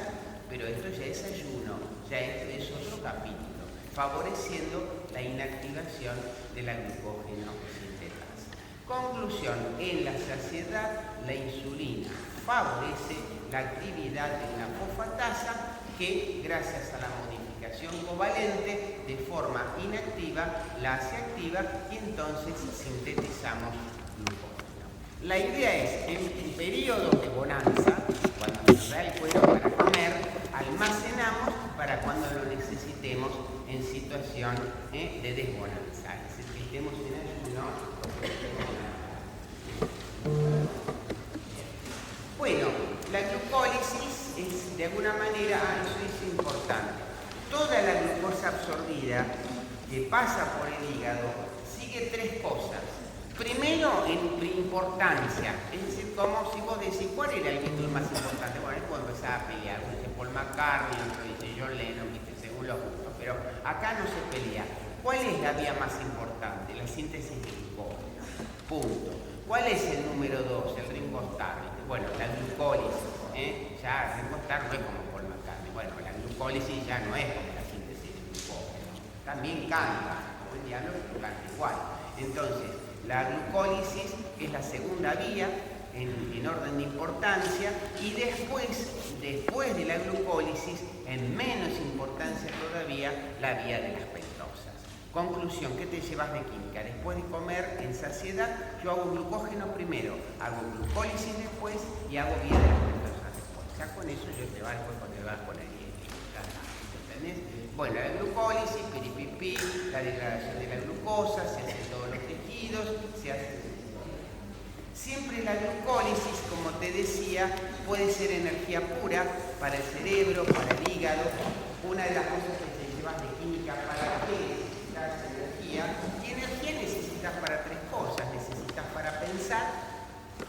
pero esto ya es ayuno, ya esto es otro capítulo, favoreciendo la inactivación de la glucógeno sintetasa. Conclusión, en la saciedad la insulina favorece la actividad de una fosfatasa que, gracias a la modificación covalente, de forma inactiva la hace activa y entonces sintetizamos glucógeno. La idea es que en periodos de bonanza, cuando nos da el cuero para comer, almacenamos para cuando lo necesitemos en situación de desbonanza. Es decir, que estemos en ayuno o que estemos en ayuno. Bueno, la glucólisis es de alguna manera, eso es importante. Toda la glucosa absorbida que pasa por el hígado sigue tres cosas. Primero, en importancia, es decir, como si vos decís, ¿cuál era el Beatle más importante? Bueno, ahí puedo empezar a pelear, uno dice Paul McCartney, otro dice John Lennon, ¿viste? Según los gustos, pero acá no se pelea. ¿Cuál es la vía más importante? La síntesis de glucógeno. Punto. ¿Cuál es el número 2? El Ringo Starr. Bueno, la glucólisis. Ya Ringo Starr no es como Paul McCartney. Bueno, la glucólisis ya no es como la síntesis de glucógeno. También canta, como el diablo, pero canta igual. Entonces, la glucólisis es la segunda vía en orden de importancia y después de la glucólisis, en menos importancia todavía, la vía de las pentosas. Conclusión, ¿qué te llevas de química? Después de comer en saciedad, yo hago glucógeno primero, hago glucólisis después y hago vía de las pentosas después. Ya con eso yo te vas después cuando te vas con el dieta. ¿Entendés? Bueno, la glucólisis, piripipí, la degradación de la glucosa, se hace en todos los tejidos, se hace... Siempre la glucólisis, como te decía, puede ser energía pura para el cerebro, para el hígado. Una de las cosas que te llevas de química, ¿para qué necesitas energía? Y energía necesitas para tres cosas. Necesitas para pensar,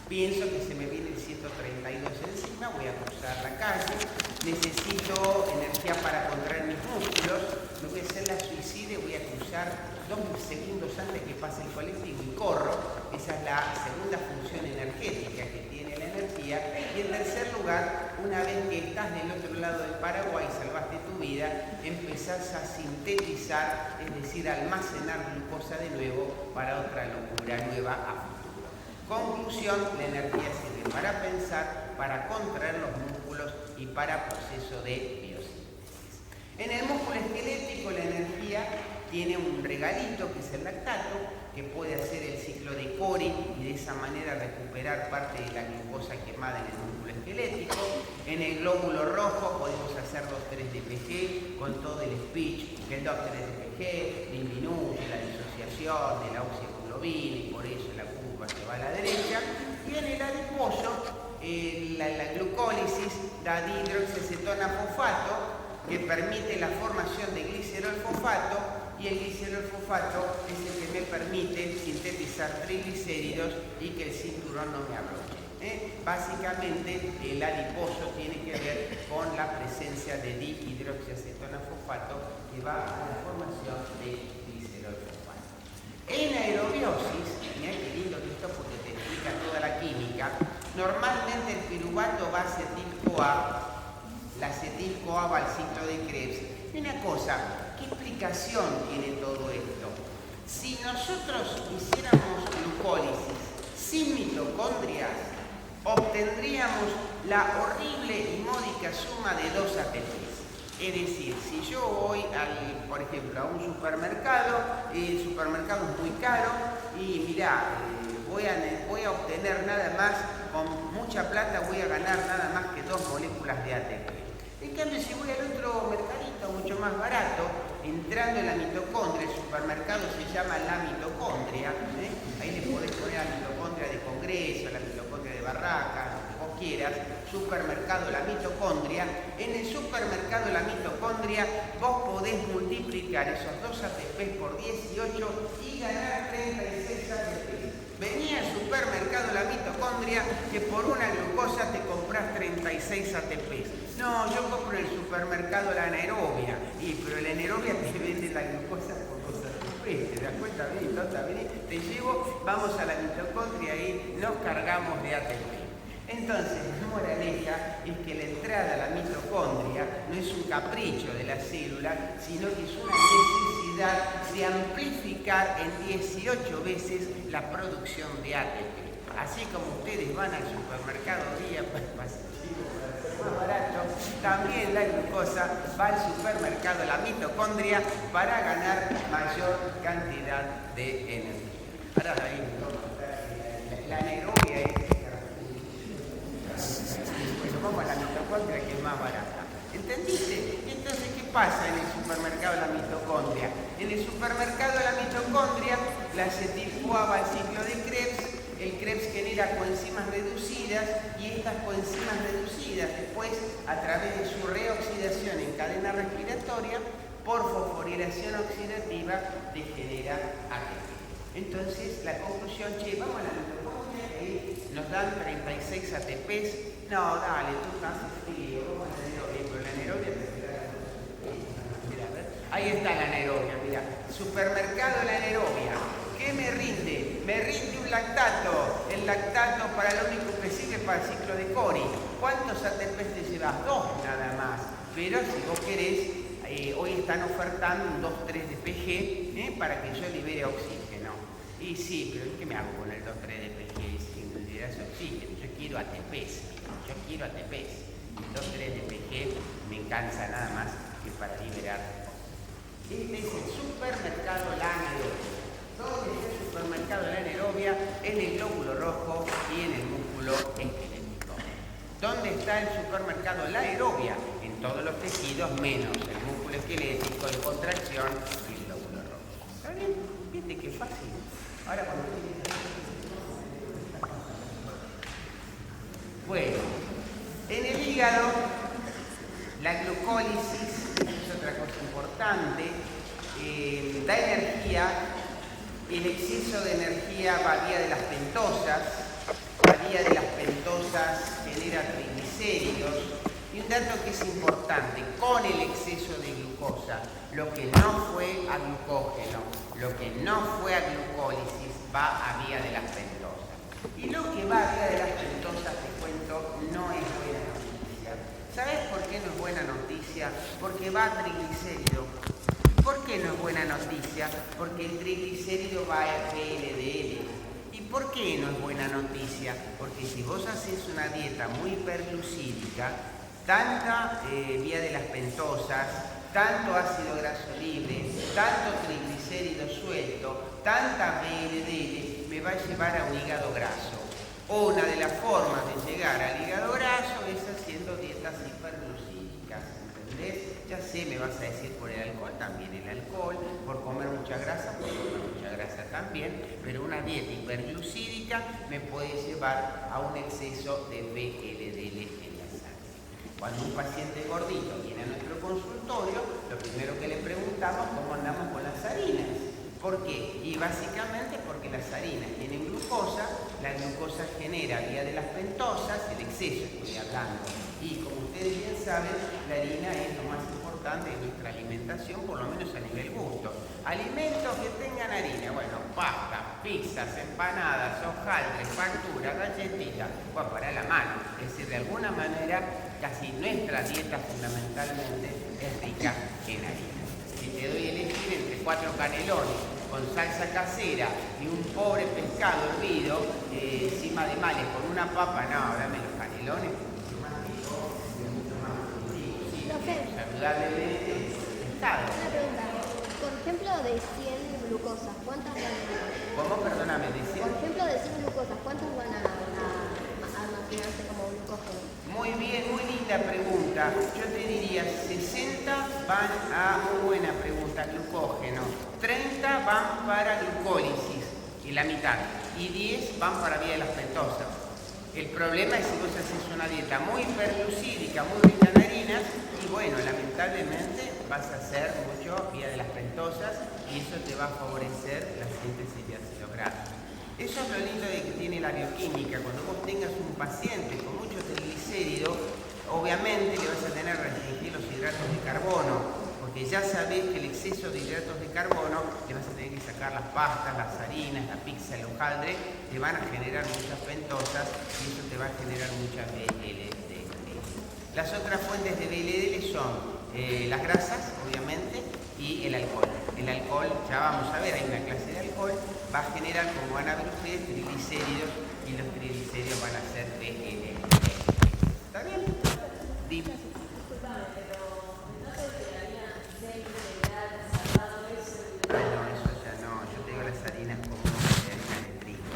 pienso que se me viene el 132 encima, voy a cruzar la calle. Necesito energía para contraer mis músculos, me voy a hacer la suicida, voy a cruzar 2 segundos antes que pase el colectivo y corro. Esa es la segunda función energética que tiene la energía. Y en tercer lugar, una vez que estás del otro lado del Paraguay y salvaste tu vida, empezás a sintetizar, es decir, almacenar glucosa de nuevo para otra locura nueva a futuro. Conclusión, la energía sirve para pensar, para contraer los músculos y para proceso de biosíntesis. En el músculo esquelético la energía tiene un regalito que es el lactato, que puede hacer el ciclo de Cori y de esa manera recuperar parte de la glucosa quemada en el músculo esquelético. En el glóbulo rojo podemos hacer 2,3-DPG con todo el speech, que el 2,3-DPG disminuye la disociación de la oxihemoglobina y por eso la curva se va a la derecha. Y en el adiposo la glucólisis da dihidroxiacetona fosfato, que permite la formación de glicerol fosfato, y el glicerol fosfato es el que me permite sintetizar triglicéridos y que el cinturón no me abroche. Básicamente el adiposo tiene que ver con la presencia de dihidroxiacetona fosfato que va a la formación de glicerol fosfato. En aerobiosis, mirá qué lindo que esto porque te explica toda la química, normalmente el piruvato va a acetil-CoA, la acetil-CoA va al ciclo de Krebs. Y una cosa, ¿qué explicación tiene todo esto? Si nosotros hiciéramos glucólisis sin mitocondrias, obtendríamos la horrible y módica suma de 2 ATPs. Es decir, si yo voy, por ejemplo, a un supermercado, el supermercado es muy caro y mirá, voy a obtener nada más, con mucha plata voy a ganar nada más que 2 moléculas de ATP. En cambio, si voy al otro mercadito mucho más barato, entrando en la mitocondria, el supermercado se llama la mitocondria, ahí le podés poner la mitocondria de Congreso, la mitocondria de Barracas, lo que vos quieras, supermercado la mitocondria. En el supermercado la mitocondria vos podés multiplicar esos 2 ATP por 18 y ganar 36 ATP. Venía al supermercado la mitocondria que por una glucosa te compras 36 ATP. No, yo compro en el supermercado la anaerobia, pero la anaerobia te vende la glucosa por 2 ATP. ¿Te das cuenta? Vení, te llevo, vamos a la mitocondria y nos cargamos de ATP. Entonces, la moraleja es que la entrada a la mitocondria no es un capricho de la célula, sino que es una necesidad de amplificar en 18 veces la producción de ATP. Así como ustedes van al supermercado día más barato, también la glucosa va al supermercado, la mitocondria, para ganar mayor cantidad de energía. Ahora la anaerobia es... Bueno, vamos a la mitocondria, que es más barata. ¿Entendiste? Entonces, ¿qué pasa en el supermercado de la mitocondria? En el supermercado de la mitocondria, la acetil-CoA va al ciclo de Krebs. El Krebs genera coenzimas reducidas y estas coenzimas reducidas después, a través de su reoxidación en cadena respiratoria, por fosforilación oxidativa, degenera ATP. Entonces, la conclusión, vamos a la mitocondria, nos dan 36 ATPs. No, dale, tú estás frío, vamos a la anaerobia, pero la anaerobia te da... Mira, a ver. Ahí está la anaerobia, mira. Supermercado de la anaerobia. ¿Qué me rinde? Me rinde un lactato. El lactato para lo único que sirve para el ciclo de Cori. ¿Cuántos ATPs te llevas? 2 nada más. Pero si vos querés, hoy están ofertando un 2,3 de PG para que yo libere oxígeno. Y sí, pero ¿qué me hago con el 2,3 de PG sin liberar ese oxígeno? Yo quiero ATPs. Yo quiero ATPs. El 2,3 de PG me cansa nada más que para liberar. Este es el supermercado La Anaerobia. ¿Dónde está el supermercado de la anaerobia? En el glóbulo rojo y en el músculo esquelético. ¿Dónde está el supermercado de la aerobia? En todos los tejidos menos el músculo esquelético en contracción y el glóbulo rojo. ¿Está bien? ¿Viste qué fácil? Ahora cuando... Bueno, en el hígado la glucólisis es otra cosa importante, da energía. El exceso de energía va vía de las pentosas, genera triglicéridos. Y un dato que es importante, con el exceso de glucosa, lo que no fue a glucógeno, lo que no fue a glucólisis, va a vía de las pentosas. Y lo que va a vía de las pentosas, te cuento, no es buena noticia. ¿Sabes por qué no es buena noticia? Porque va a triglicérido. ¿Por qué no es buena noticia? Porque el triglicérido va a VLDL. ¿Y por qué no es buena noticia? Porque si vos haces una dieta muy hiperglucídica, tanta vía de las pentosas, tanto ácido graso libre, tanto triglicérido suelto, tanta VLDL, me va a llevar a un hígado graso. Una de las formas de llegar al hígado graso es haciendo dietas hiperglucídicas. ¿Entendés? Ya sé, me vas a decir por el alcohol, también el alcohol, por comer mucha grasa, por comer mucha grasa también, pero una dieta hiperglucídica me puede llevar a un exceso de VLDL en la sangre. Cuando un paciente gordito viene a nuestro consultorio, lo primero que le preguntamos es cómo andamos con las harinas. ¿Por qué? Y básicamente porque las harinas tienen glucosa, la glucosa genera vía de las pentosas, el exceso estoy hablando. Y como ustedes bien saben, la harina es lo más importante de nuestra alimentación, por lo menos a nivel gusto. Alimentos que tengan harina, bueno, pasta, pizzas, empanadas, hojaldres, facturas, galletitas, bueno, para la mano. Es decir, de alguna manera, casi nuestra dieta fundamentalmente es rica en harina. Si te doy a elegir entre 4 canelones con salsa casera y un pobre pescado hervido, encima de males con una papa, no, dame los canelones. Saludablemente pescado. Una pregunta. Por ejemplo, de 100 glucosas, ¿cuántas van a... ¿Cómo? Perdóname, Por ejemplo, de 100 glucosas, ¿cuántas van a almacenarse como glucógeno? Muy bien, muy linda pregunta. Yo te diría 60 van a, muy buena pregunta, glucógeno. 30 van para glucólisis, y la mitad. Y 10 van para vía de las pentosas. El problema es si vos haces una dieta muy hiperglucídica, muy rica en harinas, y bueno, lamentablemente vas a hacer mucho vía de las pentosas y eso te va a favorecer la síntesis de ácido graso. Eso es lo lindo de que tiene la bioquímica. Cuando vos tengas un paciente con mucho triglicérido, obviamente le vas a tener que restringir los hidratos de carbono, porque ya sabés que el exceso de hidratos de carbono, te vas a tener que sacar las pastas, las harinas, la pizza, el hojaldre, te van a generar muchas pentosas y eso te va a generar muchas VLDL. Las otras fuentes de VLDL son las grasas, obviamente, y el alcohol. El alcohol, ya vamos a ver, hay una clase de alcohol, va a generar, como van a ver ustedes, triglicéridos, y los triglicéridos van a ser VLDL. ¿Está bien? Dime. No, eso ya no. Yo te digo las harinas como harina de trigo.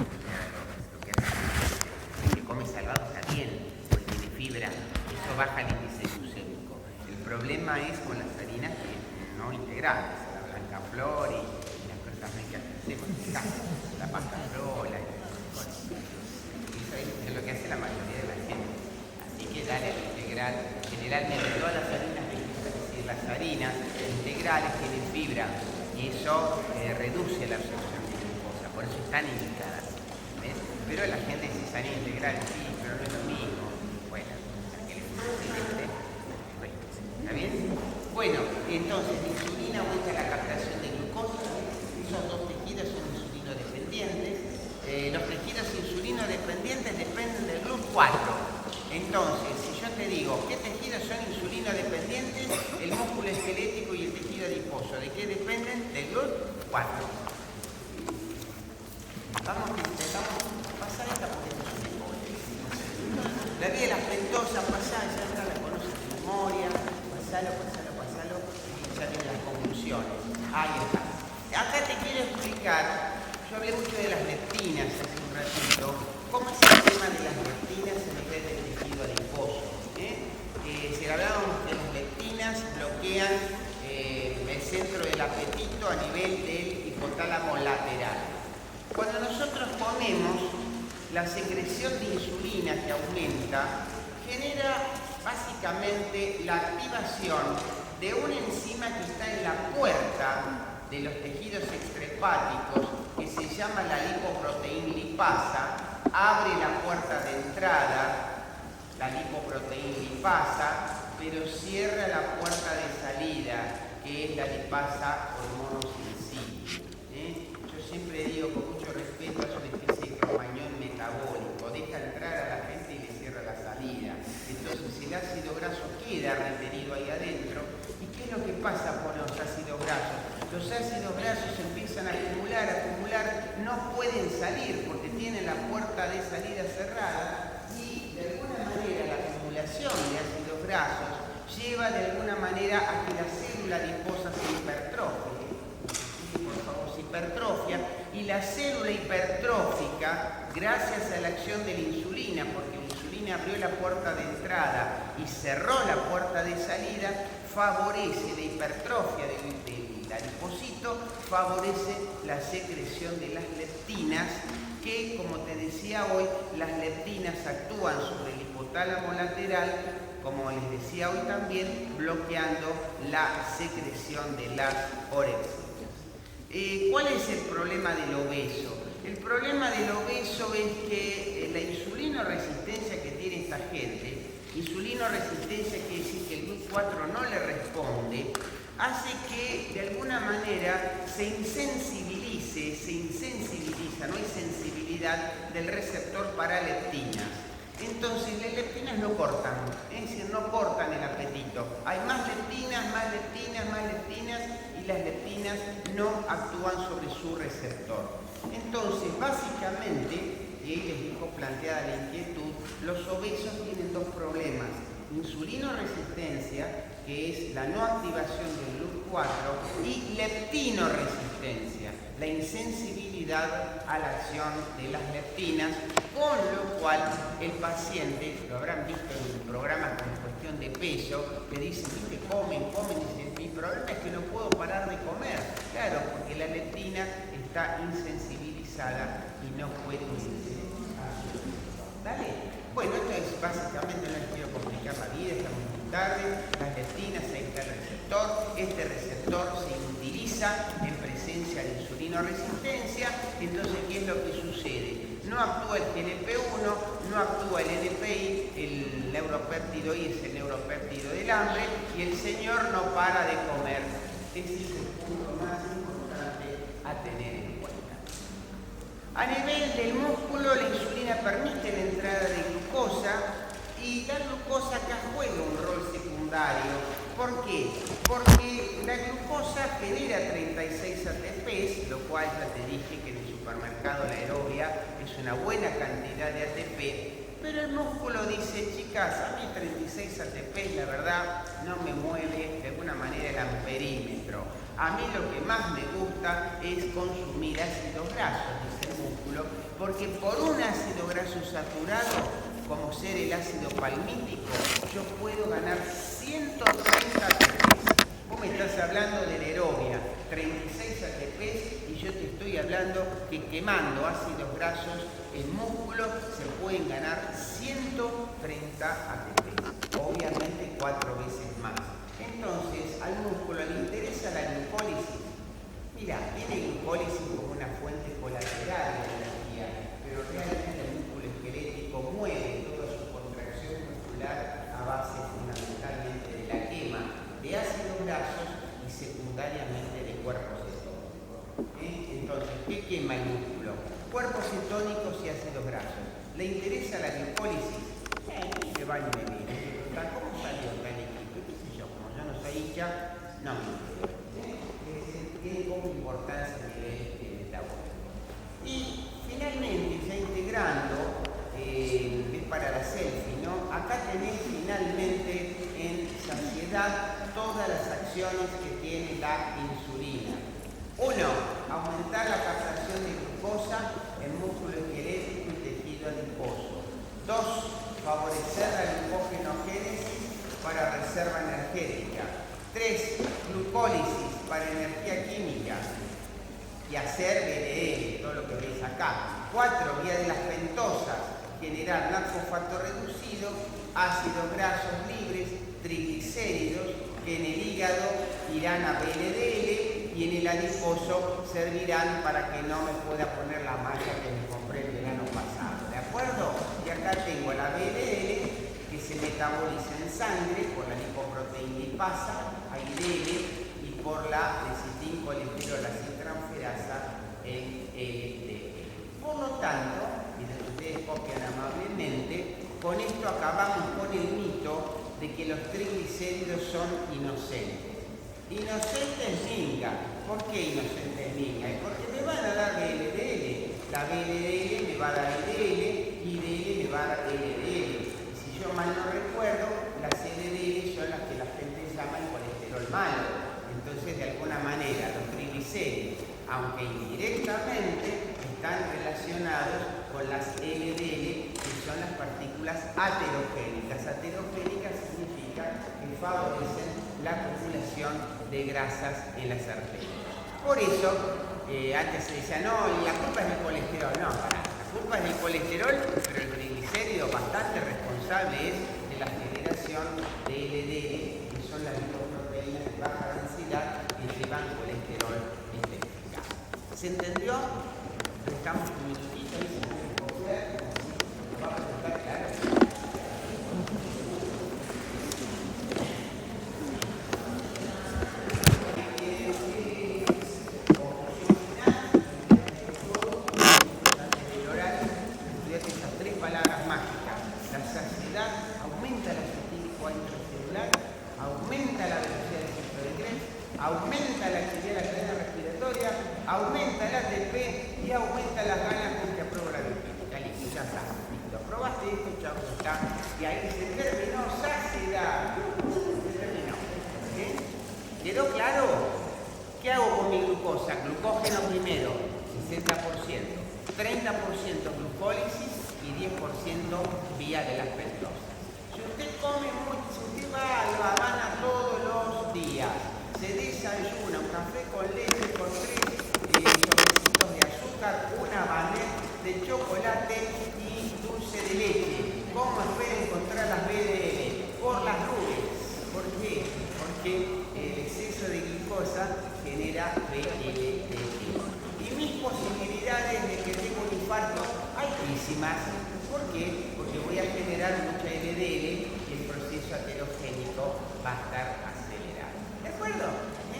Lo que hace que come salvado está bien, porque tiene fibra. Eso baja el índice glucémico. El problema es con las harinas no integrales, la blanca flor y las cosas que hacemos en casa, la pasta frola. Eso es lo que hace la mayoría de la gente. Así que dale al integral. Generalmente todas las harinas, es decir, las harinas integrales tienen fibra. Y eso reduce la absorción de glucosa, por eso están indicadas. ¿Ves? Pero la gente dice harina integral, sí, pero no es lo mismo. Bueno, para que le funcione, ¿está bien? Bueno, entonces la insulina aumenta la captación de glucosa. Esos dos tejidos son insulino dependientes. Los tejidos insulino dependientes dependen del GLUT4. Entonces, si yo te digo, ¿qué tejidos son insulino dependientes? El músculo esquelético y el tejido adiposo. ¿De qué dependen? Del GLUT4. Vamos a intentar pasar esta porque no se me pone. La vía de las pentosas, pasá, ya la conoces de memoria. Pasalo, y ya vienen las conclusiones. Ahí está. Acá te quiero explicar, yo hablé mucho de las leptinas hace un ratito. ¿Cómo es el tema de las leptinas en el tejido adiposo? Si hablábamos que las leptinas bloquean el centro del apetito a nivel del hipotálamo lateral. Cuando nosotros comemos, la secreción de insulina que aumenta genera básicamente la activación de una enzima que está en la puerta de los tejidos extrahepáticos que se llama la lipoproteína lipasa. Abre la puerta de entrada, la lipoproteína lipasa, pero cierra la puerta de salida, que es la lipasa hormonosensible. Yo siempre digo con mucho respeto, es una especie de cromañón metabólico, deja entrar a la gente y le cierra la salida. Entonces el ácido graso queda retenido ahí adentro. ¿Y qué es lo que pasa con los ácidos grasos? Los ácidos grasos empiezan a acumular, no pueden salir porque tienen la puerta de salida cerrada y de alguna manera la acumulación de ácidos grasos lleva de alguna manera a que la célula adiposa se hipertrofie. Por favor, se hipertrofia y la célula hipertrófica, gracias a la acción de la insulina, porque la insulina abrió la puerta de entrada y cerró la puerta de salida, favorece la hipertrofia del adipocito, favorece la secreción de las leptinas, que, como te decía hoy, las leptinas actúan sobre el hipotálamo lateral, como les decía hoy también, bloqueando la secreción de las orexinas. ¿Cuál es el problema del obeso? El problema del obeso es que la insulinoresistencia que tiene esta gente, insulinoresistencia quiere decir que el GLUT4 no le responde, hace que de alguna manera se insensibiliza, no hay sensibilidad del receptor para leptinas. Entonces las leptinas no cortan, es decir, no cortan el apetito. Hay más leptinas, y las leptinas no actúan sobre su receptor. Entonces, básicamente, y les dijo planteada la inquietud, los obesos tienen dos problemas: insulinoresistencia, que es la no activación del GLUT4, y leptinoresistencia, la insensibilidad a la acción de las leptinas, con lo cual el paciente, lo habrán visto en el programa con cuestión de peso, que dicen, viste, comen, dicen, mi problema es que no puedo parar de comer. Claro, porque la leptina está insensibilizada y no puede ¿Dale? Bueno, esto es básicamente, no les quiero complicar la vida, estamos muy tarde. Las leptinas, ahí está el receptor. Este receptor se utiliza en presencia de insulinoresistencia. Entonces, ¿qué es lo que sucede? No actúa el GLP-1, no actúa el NPI, el neuropéptido I es el neuropéptido del hambre, y el señor no para de comer. Ese es el punto más importante a tener en cuenta. A nivel del músculo, la insulina permite la entrada de glucosa, y la glucosa acá juega un rol secundario. ¿Por qué? Porque la glucosa genera 36 ATPs, lo cual ya te dije que en el supermercado la aerobia es una buena cantidad de ATP, pero el músculo dice, chicas, a mí 36 ATP la verdad no me mueve de alguna manera el amperímetro. A mí lo que más me gusta es consumir ácidos grasos, dice el músculo, porque por un ácido graso saturado, como ser el ácido palmítico, yo puedo ganar 130 ATPs. Vos me estás hablando de aerobia, 36 ATPs, y yo te estoy hablando que quemando ácidos grasos en músculo se pueden ganar 130 ATPs, obviamente 4 veces más. Entonces, al músculo le interesa la glucólisis. Mira, tiene glucólisis como una fuente colateral de energía, pero realmente el músculo esquelético mueve toda su contracción muscular a base fundamentalmente de la quema de ácidos grasos y secundariamente de cuerpos cetónicos. Entonces, ¿qué quema el músculo? Cuerpos cetónicos y ácidos grasos. ¿Le interesa la glucólisis? Se va y me viene. ¿Cómo salió tal equipo? ¿Qué sé yo? Como yo no soy hincha, no me interesa. Tiene como importancia a nivel metabólico. Y finalmente, ya integrando, es para la selfie, ¿no? Acá tenés finalmente en saciedad todas las acciones que tiene la insulina. 1. Aumentar la captación de glucosa en músculo esquelético y tejido adiposo. 2. Favorecer la glucogenogénesis para reserva energética. 3. Glucólisis para energía química y hacer BDL, todo lo que veis acá. 4. Vía de las pentosas, generar narcofactor reducido, ácidos grasos libres, triglicéridos, que en el hígado irán a BLDL y en el adiposo servirán para que no me pueda poner la malla que me compré el verano pasado. ¿De acuerdo? Y acá tengo la BLDL que se metaboliza en sangre por la lipoproteinipasa, AIDL, y por la lecitincolesterolasa transferasa en LDL. Por lo tanto, mientras ustedes copian amablemente, con esto acabamos con el mito de que los triglicéridos son inocentes. Inocentes minga. ¿Por qué inocentes minga? Porque me van a dar BLDL. La BLDL me va a dar LDL y DL me va a dar LDL. Y si yo mal no recuerdo, las LDL son las que la gente llama el colesterol malo. Entonces, de alguna manera, los triglicéridos, aunque indirectamente, están relacionados con las LDL, que son las partículas aterogénicas. Aterogénicas significa que favorecen la acumulación de grasas en las arterias. Por eso, antes se decía, no, la culpa es del colesterol. No, la culpa es del colesterol, pero el triglicérido bastante responsable es de la generación de LDL, que son las lipoproteínas de baja densidad que llevan colesterol especificado. ¿Se entendió? Estamos un minutito y se puede coger. ¿Va a preguntar claro? Aumenta la actividad de la cadena respiratoria, aumenta el ATP y aumenta las ganas con que apruebo la bioquímica. Listo, ya está. Listo. Probaste esto, chao, está. Y ahí se terminó saciedad. Se terminó. ¿Sí? ¿Quedó claro? ¿Qué hago con mi glucosa? Glucógeno primero, 60%. 30% glucólisis y 10% vía de las pentosas. Si usted come mucho, si usted va a La Habana todos los días, se desayuna un café con leche, con 3 sobrecitos de azúcar, una baguette de chocolate y dulce de leche. ¿Cómo espera encontrar las BDL? Por las nubes. ¿Por qué? Porque el exceso de glucosa genera BLDL. Y mis posibilidades de que tenga un infarto, hay que altísimas. ¿Por qué? Porque voy a generar mucha LDL y el proceso aterogénico va a estar acelerado. ¿De acuerdo?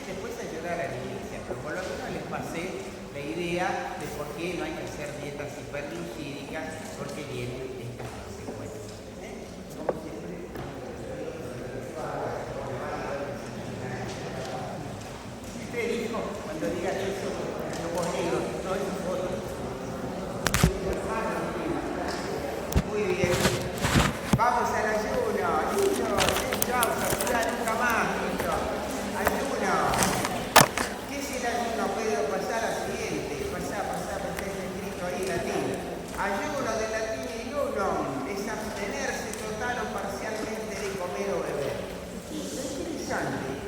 Después ayudar a la iglesia, pero por lo menos les pasé la idea de por qué no hay que hacer dietas hiperglucídicas, porque vienen estas consecuencias. Como siempre, usted dijo, cuando diga eso, yo vos negro, no es foto. Muy bien. Vamos al ayuno. Listo. Chao, saluda nunca más. Listo. Ayuno. ¿Qué es el ayuno? Pedro, pasar al siguiente. Pasá, porque está escrito ahí en latín. Ayuno de latín ayunum es abstenerse total o parcialmente de comer o beber. Y lo interesante,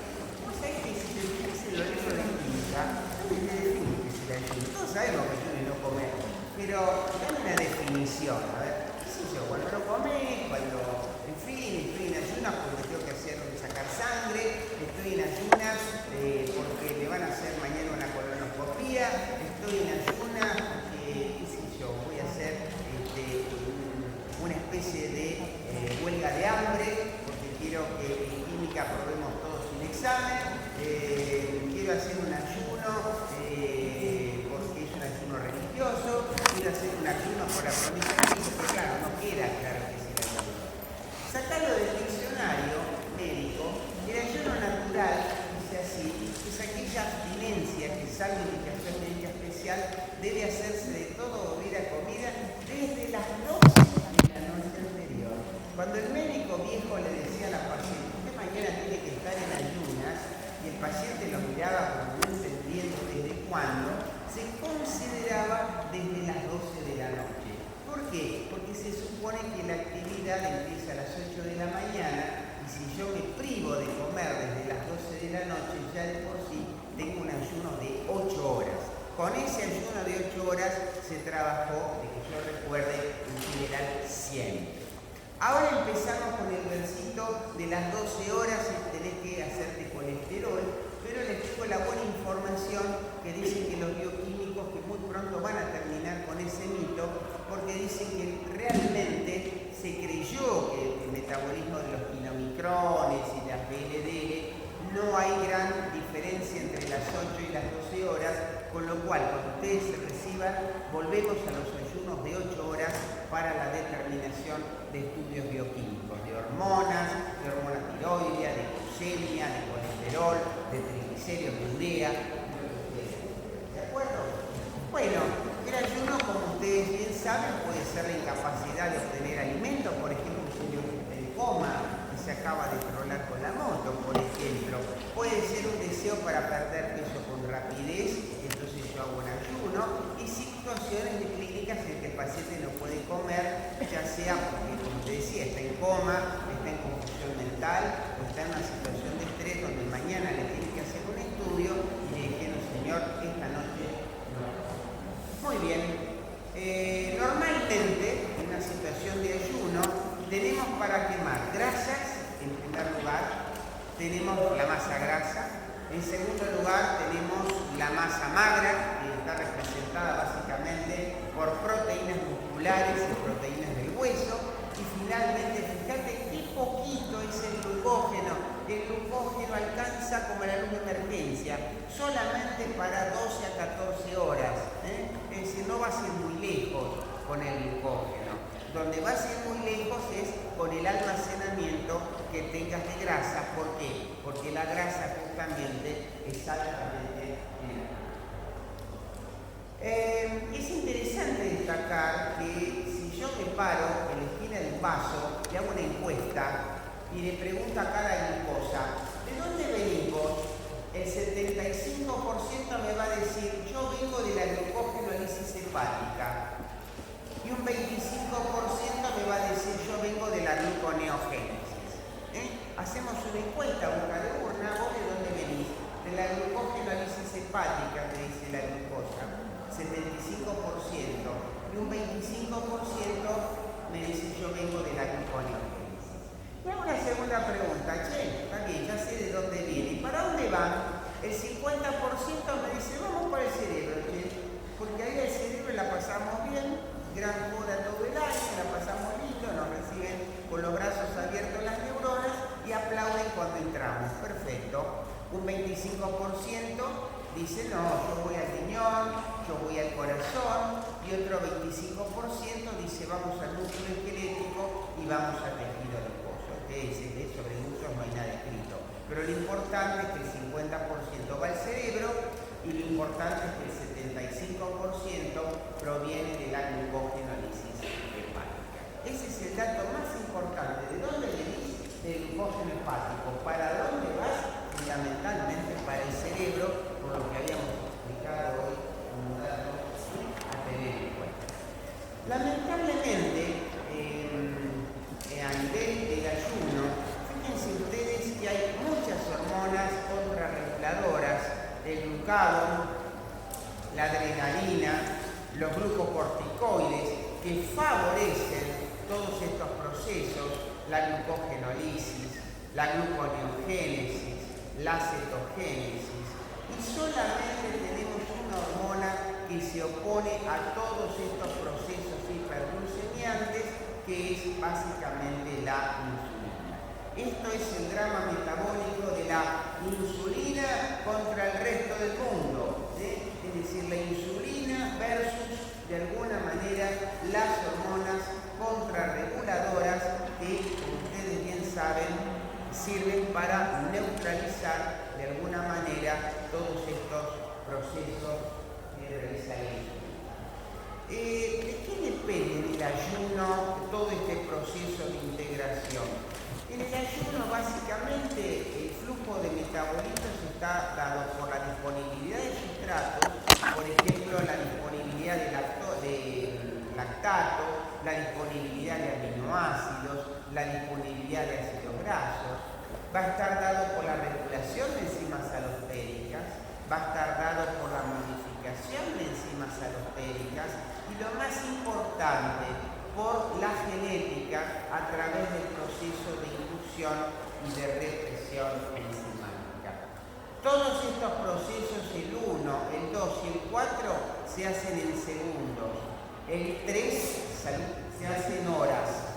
vos sabés que si te dice el libro de química, no te define qué es el ayuno. Todos sabemos que ayuno es no comer, pero dame una definición. A ver, qué sé yo, cuando no comes, cuando, en fin, estoy en ayunas porque tengo que sacar sangre, estoy en ayunas porque me van a hacer mañana una colonoscopía, estoy en ayunas porque, qué sé yo, voy a hacer una especie de huelga de hambre, porque quiero que en química aprobemos todos un examen, quiero hacer un ayuno porque es un ayuno religioso, quiero hacer un ayuno por la promesa de Cristo, pero claro, no queda claro que es el ayuno. Sacalo del diccionario médico, el ayuno natural, dice así, es aquella abstinencia que salvo indicación médica especial debe hacerse de todo o bebida comida desde las 12 de la noche anterior. Cuando el médico viejo le decía a la paciente, usted mañana tiene que estar en ayunas, y el paciente lo miraba como no entendiendo desde cuándo, se consideraba desde las 12 de la noche. ¿Por qué? Porque se supone que la actividad empieza a las 8 de la mañana y si yo me privo de comer desde las 12 de la noche, ya de por sí tengo un ayuno de 8 horas. Con ese ayuno de 8 horas se trabajó, de que yo recuerde, en general siempre. Ahora empezamos con el versito de las 12 horas y tenés que hacerte colesterol, pero les tengo la buena información que dicen que los bioquímicos que muy pronto van a terminar con ese mito, porque dicen que realmente se creyó que el metabolismo de los kilomicrones y las VLDL no hay gran diferencia entre las 8 y las 12 horas, con lo cual cuando ustedes se reciban volvemos a los ayunos de 8 horas para la determinación de estudios bioquímicos, de hormona tiroidea, de glucemia, de colesterol, de triglicéridos, de urea. ¿De acuerdo? Bueno, el ayuno, como ustedes bien saben, puede ser la incapacidad de obtener alimentos, por ejemplo, un señor que está en coma, que se acaba de tronar con la moto, por ejemplo. Puede ser un deseo para perder peso con rapidez, entonces yo hago un ayuno, y situaciones de clínicas en que el paciente no puede comer, ya sea porque, como te decía, está en coma, está en confusión mental, o está en una situación de estrés donde mañana le tiene que hacer un estudio y le dijeron, señor, esta noche no. Muy bien. Normalmente, en una situación de ayuno, tenemos para quemar grasas, en primer lugar, tenemos la masa grasa, en segundo lugar tenemos la masa magra, que está representada básicamente por proteínas musculares y proteínas del hueso, y finalmente, fíjate qué poquito es el glucógeno. El glucógeno alcanza como la luz de emergencia, solamente para 12 a 14 horas. Es decir, no vas a ir muy lejos con el glucógeno. Donde vas a ir muy lejos es con el almacenamiento que tengas de grasa. ¿Por qué? Porque la grasa justamente es altamente energética. Es interesante destacar que si yo me paro en la esquina de un vaso y hago una encuesta y le pregunto a cada glucosa, ¿de dónde venís vos? El 75% me va a decir, yo vengo de la glucogenólisis hepática. Y un 25% me va a decir, yo vengo de la gluconeogénesis. Hacemos una encuesta, boca de urna, ¿vos de dónde venís? De la glucogenólisis hepática, me dice la glucosa. 75%. Y un 25% me dice, yo vengo de la gluconeogénesis. Y hago una segunda pregunta, está bien, ya sé de dónde viene. ¿Y para dónde van? El 50% me dice, vamos para el cerebro, porque ahí el cerebro la pasamos bien, gran joda, todo reciben con los brazos abiertos las neuronas y aplauden cuando entramos. Perfecto. Un 25% dice, no, yo voy al riñón, yo voy al corazón, y otro 25% dice, vamos al núcleo esquelético y vamos al tejido adiposo. Sobre muchos no hay nada escrito, pero lo importante es que el 50% va al cerebro y lo importante es que el 75% proviene de la glucogenólisis hepática. Ese es el dato más importante. ¿De dónde venís? Del glucógeno hepático. ¿Para dónde vas? Fundamentalmente para el cerebro, por lo que habíamos explicado hoy como dato a tener en cuenta. Lamentablemente, a nivel del ayuno, fíjense ustedes que hay muchas hormonas contrarreguladoras, el glucagón, la adrenalina, los glucocorticoides, que favorecen todos estos procesos, la glucogenólisis, la gluconeogénesis, la cetogénesis, y solamente tenemos una hormona que se opone a todos estos procesos hiperglucemiantes, que es básicamente la insulina. Esto es el drama metabólico de la insulina contra el resto del mundo, ¿sí? Es decir, la insulina versus, de alguna manera, las hormonas contrarreguladoras que, como ustedes bien saben, sirven para neutralizar de alguna manera todos estos procesos que realiza la insulina. ¿De qué depende el ayuno, todo este proceso de integración? En el ayuno, básicamente, el flujo de metabolitos está dado por la disponibilidad de sustratos, por ejemplo, la disponibilidad de lactato, la disponibilidad de aminoácidos, la disponibilidad de ácidos grasos. Va a estar dado por la regulación de enzimas alostéricas, va a estar dado por la modificación de enzimas alostéricas y, lo más importante, por la genética a través del proceso de inducción y de represión enzimática. Todos estos procesos, el 1, el 2 y el 4, se hacen en segundos. El 3 se hace en horas.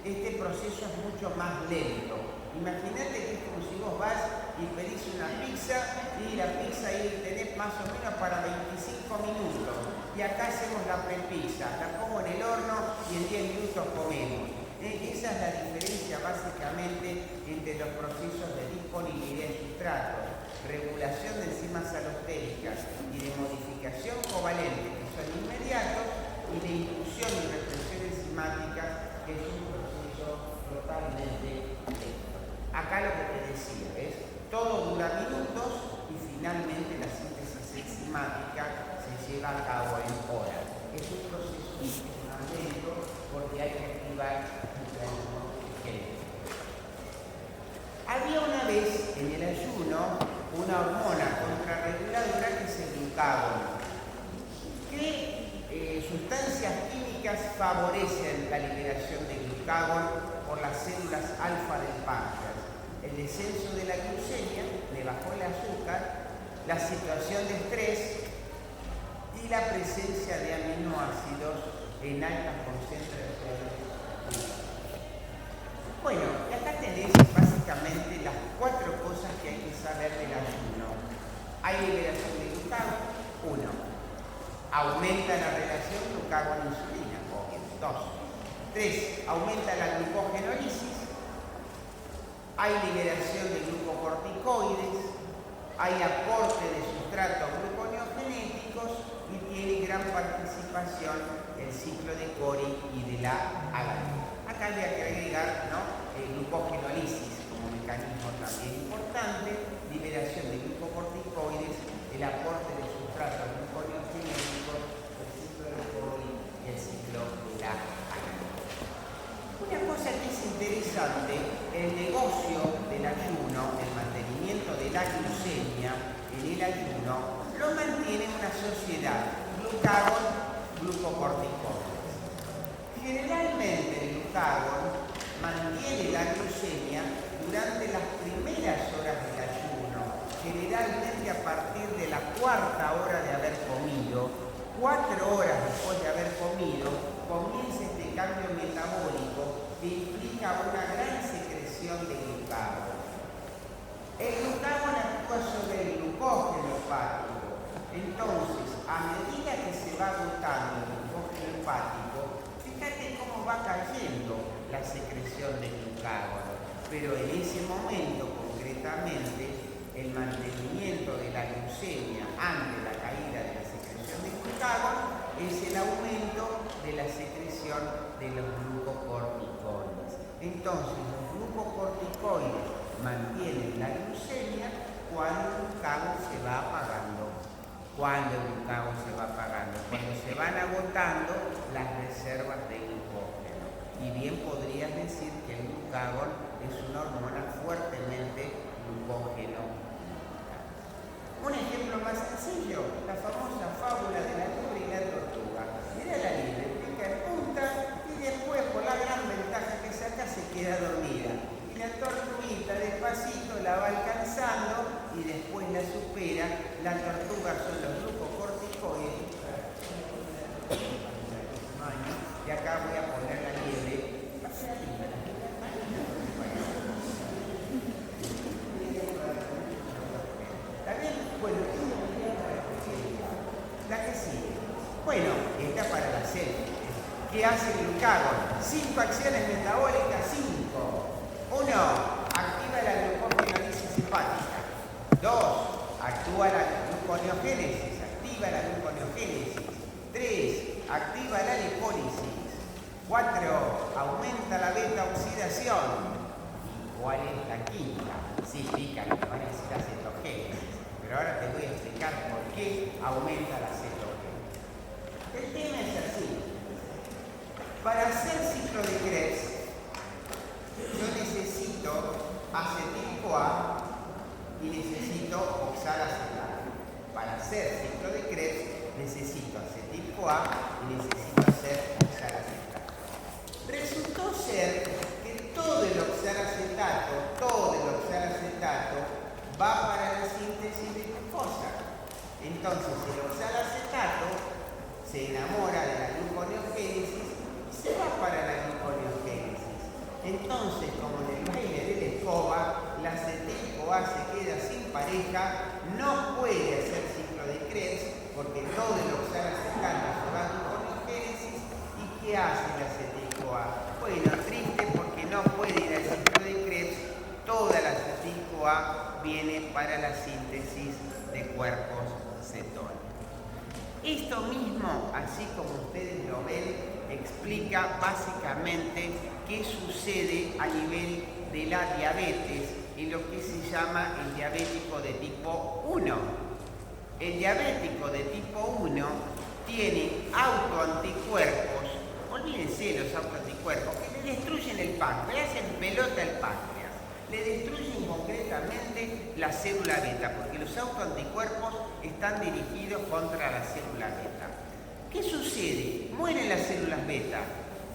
Este proceso es mucho más lento. Imagínate que es como si vos vas y pedís una pizza y la pizza ahí tenés más o menos para 25 minutos. Y acá hacemos la prepizza, la pongo en el horno y en 10 minutos comemos. Esa es la diferencia básicamente entre los procesos de disponibilidad de sustratos, regulación de enzimas alostéricas y de modificación covalente, que son inmediatos, y de inducción y represión enzimática, que es un proceso totalmente lento. Acá lo que te decía es, todo dura minutos y finalmente la síntesis enzimática se lleva a cabo en horas. Es un proceso más lento porque hay que activar el mecanismo genético. Había una vez en el ayuno una hormona contrarreguladora que es el glucagón, que sustancias químicas favorecen la liberación de glucagón por las células alfa del páncreas. El descenso de la glucemia, le bajó el azúcar, la situación de estrés y la presencia de aminoácidos en altas concentraciones. Bueno, y acá tenés básicamente las 4 cosas que hay que saber del ayuno. Hay liberación de glucagón, 1. Aumenta la relación glucagón-insulina, 2. 3. Aumenta la glucogenólisis. Hay liberación de glucocorticoides, hay aporte de sustratos gluconeogenéticos y tiene gran participación el ciclo de Cori y de la alanina. Acá habría que agregar, glucogenólisis como mecanismo también importante, liberación de glucocorticoides, el aporte de sustratos gluconeogenéticos, el ciclo de Cori y el ciclo de la alanina. Una cosa que es interesante, el negocio del ayuno, el mantenimiento de la glucemia en el ayuno, lo mantiene una sociedad glucagón-glucocorticoides. Generalmente el glucagón mantiene la glucemia durante las primeras horas del ayuno, generalmente a partir de la 4ª hora de haber comido. 4 horas después de haber comido, comienza este cambio metabólico que implica una gran secreción de glucagón. El glucagón actúa sobre el glucógeno hepático. Entonces, a medida que se va agotando el glucógeno hepático, fíjate cómo va cayendo la secreción de glucagón. Pero en ese momento, concretamente, el mantenimiento de la glucemia ante la caída de la secreción de glucagón es el aumento de la secreción de los glucocorticoides. Entonces, los glucocorticoides mantienen la glucemia cuando el glucagón se va apagando. Cuando se van agotando las reservas de glucógeno. Y bien podrías decir que el glucagón es una hormona fuertemente glucógeno. Un ejemplo más sencillo, la famosa fábula de la liebre y la tortuga. Mira la liebre, pica en punta y después, por la gran ventaja que saca, se queda dormida. Y la tortuguita despacito la va alcanzando y después la supera. La tortuga son los glucocorticoides. Y acá voy a poner la liebre. ¿Está bien? Bueno, la que sigue. Bueno, esta para la serie. ¿Qué hace el glucagón? 5 acciones metabólicas, 5. 1. Activa la glucogenólisis hepática. 2. Actúa la gluconeogénesis. Activa la gluconeogénesis. 3. Activa la lipólisis. 4. Aumenta la beta oxidación. ¿Y cuál es la quinta? Sí, pica, lo que van a decir la cetogénesis. Pero ahora te voy a explicar por qué aumenta la cetogénesis. El tema es así. Para hacer ciclo de Krebs, yo necesito acetil-CoA y necesito oxalacetato. Para hacer ciclo de Krebs, necesito acetil-CoA y necesito hacer oxalacetato. Resultó ser que todo el oxalacetato va para la síntesis de glucosa. Entonces el oxalacetato se enamora de la gluconeogénesis y se va para la gluconeogénesis. Entonces, como en el baile de la escoba, la acetil-CoA se queda sin pareja, no puede hacer ciclo de Krebs porque todo el oxalacetato se va a gluconeogénesis. ¿Y qué hace la acetil-CoA? Bueno, triste porque no puede ir al ciclo de Krebs, toda la acetil-CoA viene para la síntesis de cuerpos cetónicos. Esto mismo, así como ustedes lo ven, explica básicamente qué sucede a nivel de la diabetes y lo que se llama el diabético de tipo 1. El diabético de tipo 1 tiene autoanticuerpos, olvídense los autoanticuerpos, que le destruyen el páncreas, hacen pelota el páncreas. Le destruyen concretamente la célula beta, porque los autoanticuerpos están dirigidos contra la célula beta. ¿Qué sucede? Mueren las células beta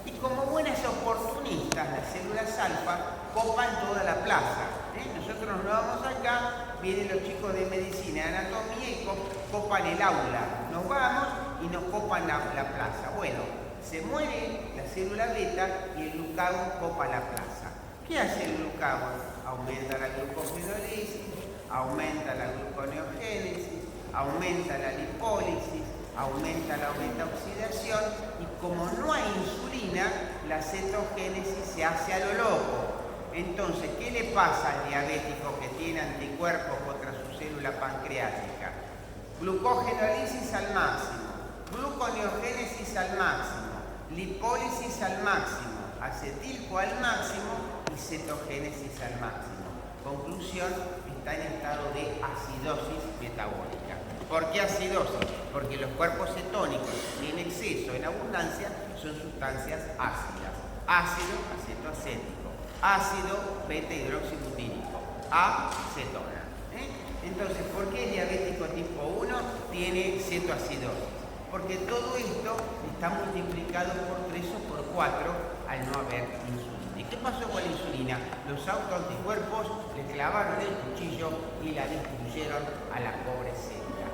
y como buenas oportunistas, las células alfa copan toda la plaza. Nosotros nos vamos acá, vienen los chicos de medicina y anatomía y copan el aula. Nos vamos y nos copan la plaza. Bueno, se muere la célula beta y el glucagón copa la plaza. ¿Qué hace el glucagón? Aumenta la glucogenólisis, aumenta la gluconeogénesis, aumenta la lipólisis, aumenta la beta-oxidación y como no hay insulina, la cetogénesis se hace a lo loco. Entonces, ¿qué le pasa al diabético que tiene anticuerpos contra su célula pancreática? Glucogenólisis al máximo, gluconeogénesis al máximo, lipólisis al máximo, acetil-CoA al máximo y cetogénesis al máximo. Conclusión, está en estado de acidosis metabólica. ¿Por qué acidosis? Porque los cuerpos cetónicos en exceso, en abundancia, son sustancias ácidas. Ácido acetoacético, ácido beta-hidroxibutírico, acetona. Entonces, ¿por qué el diabético tipo 1 tiene cetoacidosis? Porque todo esto está multiplicado por 3 o por 4 al no haber insulina. ¿Y qué pasó con la insulina? Los autoanticuerpos le clavaron el cuchillo y la distribuyeron a la pobre célula.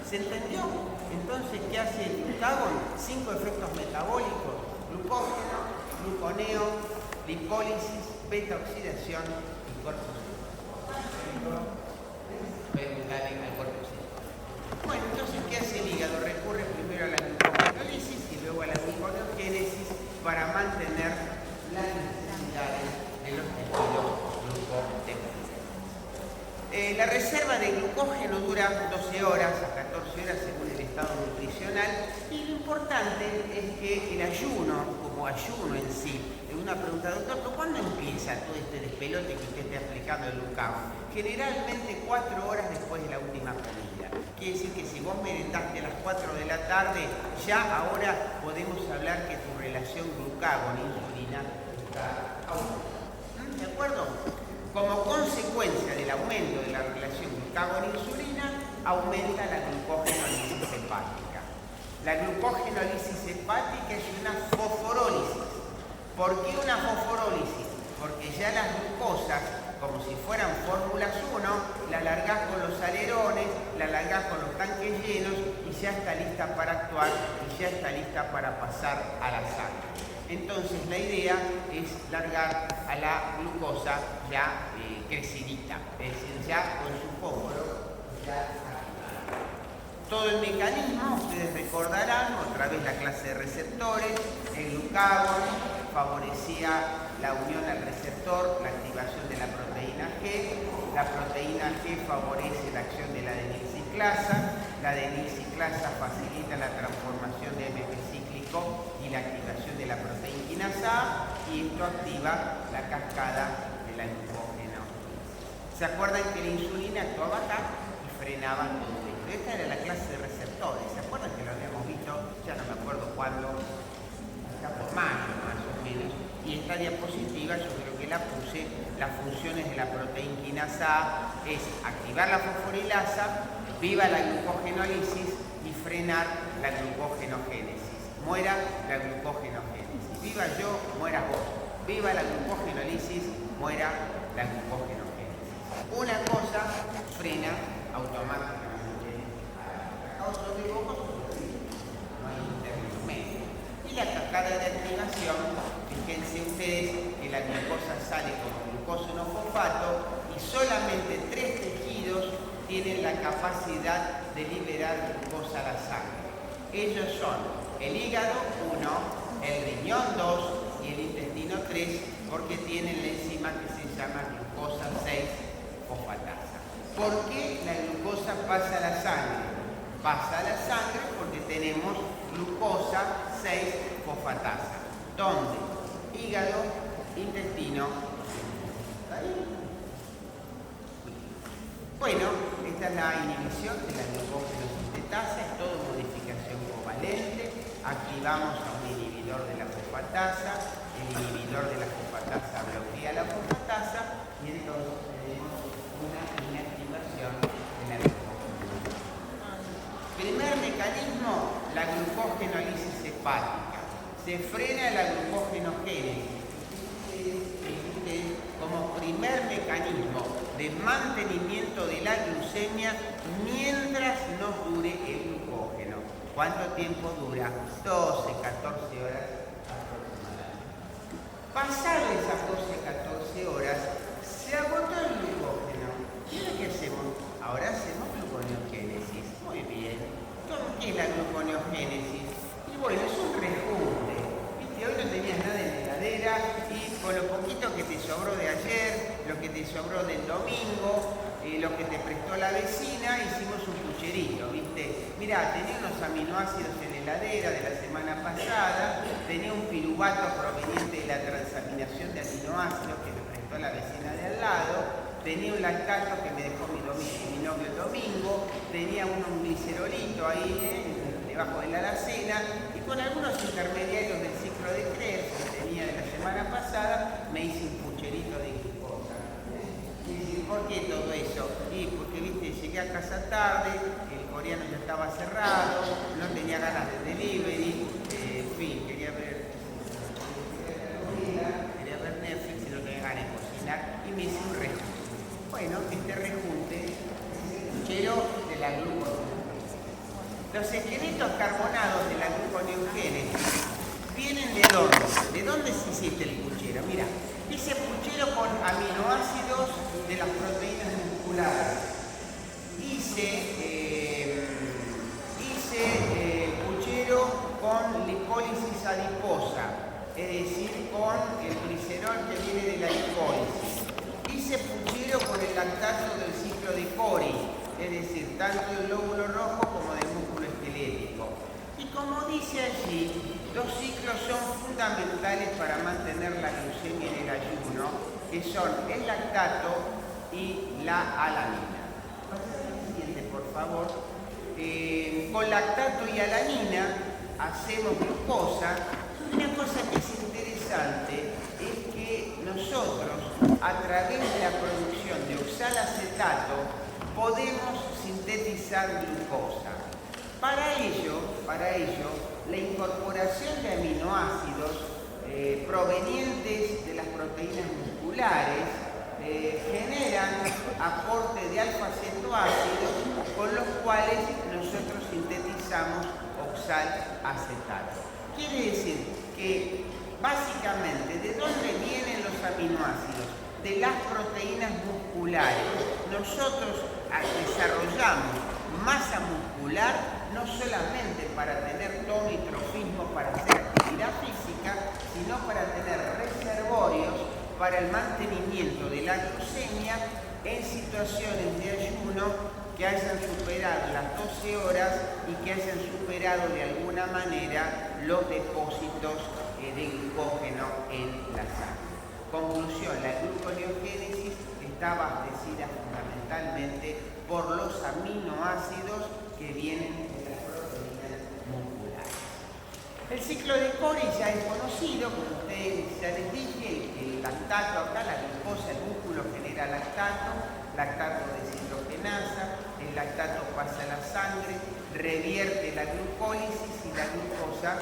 ¿Se entendió? Entonces, ¿qué hace el glucagón? 5 efectos metabólicos: glucógeno, gluconeo, lipólisis, beta-oxidación y corpus. Al corpus. Bueno, entonces, ¿qué hace el hígado? Recurre primero a la glucogenólisis y luego a la gluconeogénesis para mantener las necesidades de los tejidos glucógenos. La reserva de glucógeno dura 12 horas a 14 horas según el estado nutricional, y lo importante es que el ayuno, como ayuno en sí, una pregunta, doctor, ¿cuándo empieza todo este despelote que usted está explicando el glucagón? Generalmente 4 horas después de la última comida. Quiere decir que si vos merendaste a las 4 de la tarde, ya ahora podemos hablar que tu relación glucagón-insulina está aumentada. ¿De acuerdo? Como consecuencia del aumento de la relación glucagón-insulina, aumenta la glucogenólisis hepática. La glucogenólisis hepática es una fosforólisis. ¿Por qué una fosforólisis? Porque ya las glucosas, como si fueran fórmulas 1, la largás con los alerones, la largás con los tanques llenos y ya está lista para actuar y ya está lista para pasar a la sangre. Entonces la idea es largar a la glucosa ya crecidita, es decir, ya con su fósforo ya activada. Todo el mecanismo, ustedes recordarán, otra vez la clase de receptores, el glucagón favorecía la unión al receptor, la activación de la proteína G. La proteína G favorece la acción de la adenilciclasa. La adenilciclasa facilita la transformación de AMP cíclico y la activación de la proteína quinasa A, y esto activa la cascada de la glucógeno. ¿Se acuerdan que la insulina actuaba acá y frenaba todo esto? Esta era la clase de receptores. ¿Se acuerdan que lo habíamos visto? Ya no me acuerdo cuándo, acá por mayo más o menos. Y esta diapositiva yo creo que la puse, las funciones de la proteína quinasa A es activar la fosforilasa, viva la glucogenólisis y frenar la glucogenogénesis. Muera la glucogenogénesis. Viva yo, muera vos. Viva la glucogenólisis, muera la glucogenogénesis. Una cosa frena automáticamente a otro de vos, no hay término medio. Y la cascada de activación, fíjense ustedes que la glucosa sale como glucógeno fosfato y solamente 3 tejidos tienen la capacidad de liberar glucosa a la sangre. Ellos son el hígado 1, el riñón 2 y el intestino 3, porque tienen la enzima que se llama glucosa 6-fosfatasa. ¿Por qué la glucosa pasa a la sangre? Pasa a la sangre porque tenemos glucosa 6-fosfatasa. ¿Dónde? Hígado, intestino. Bueno, esta es la inhibición de la glucógenosintetasa, es todo modificación covalente. Activamos a un inhibidor de la fosfatasa, el inhibidor de la fosfatasa bloquea la fosfatasa y entonces tenemos una inactivación de la glucogenólisis. Primer mecanismo, la glucogenólisis hepática. Se frena la glucogenogénesis. Como primer mecanismo de mantenimiento de la glucemia mientras nos dure el glucógeno. ¿Cuánto tiempo dura? 12, 14 horas aproximadamente. Pasado esas 12, 14 horas, se agotó el glucógeno. ¿Y ahora qué hacemos? Ahora hacemos gluconeogénesis. Muy bien. ¿Qué es la gluconeogénesis? Y bueno, es un rejunte. ¿Viste? Hoy no tenías nada en la heladera y con lo poquito que te sobró de ayer, lo que te sobró del domingo, lo que te prestó la vecina, hicimos un pucherito, ¿viste? Mirá, tenía unos aminoácidos en la heladera de la semana pasada, tenía un piruvato proveniente de la transaminación de aminoácidos que me prestó la vecina de al lado, tenía un lactato que me dejó mi novio el domingo, tenía un glicerolito ahí debajo de la alacena, y con algunos intermediarios del ciclo de Krebs que tenía de la semana pasada, me hice un pucherito de glucosa. ¿Y por qué todo eso? Y porque, viste, llegué a casa tarde, el coreano ya estaba cerrado, no tenía ganas de delivery, en fin, quería ver Netflix y no tenía ganas de cocinar, y me hice un rejunte. Bueno, este rejunte es el puchero de la glucosa. Los esqueletos carbonados de la gluconeogénesis vienen de dónde? ¿De ¿De dónde se hiciste el puchero? Mira, hice puchero con aminoácidos de las proteínas musculares. Hice puchero con lipólisis adiposa, es decir, con el glicerol que viene de la lipólisis. Hice puchero con el lactato del ciclo de Cori, es decir, tanto del glóbulo rojo como del músculo esquelético. Y como dice allí, dos ciclos son fundamentales para mantener la glucemia en el ayuno, que son el lactato y la alanina. Pásame el siguiente, por favor. Con lactato y alanina hacemos glucosa. Una cosa que es interesante es que nosotros, a través de la producción de oxalacetato, podemos sintetizar glucosa. Para ello, la incorporación de aminoácidos provenientes de las proteínas musculares generan aporte de alfa-cetoácidos con los cuales nosotros sintetizamos oxalacetato. Quiere decir que básicamente, ¿de dónde vienen los aminoácidos? De las proteínas musculares. Nosotros desarrollamos masa muscular no solamente para tener tono y trofismo para hacer actividad física, sino para tener reservorios para el mantenimiento de la glucemia en situaciones de ayuno que hayan superado las 12 horas y que hayan superado de alguna manera los depósitos de glucógeno en la sangre. Conclusión, la gluconeogénesis está abastecida fundamentalmente por los aminoácidos que vienen de las proteínas musculares. El ciclo de Cori ya es conocido, como ustedes ya les dije, el lactato acá, la glucosa, el músculo genera lactato deshidrogenasa, el lactato pasa a la sangre, revierte la glucólisis y la glucosa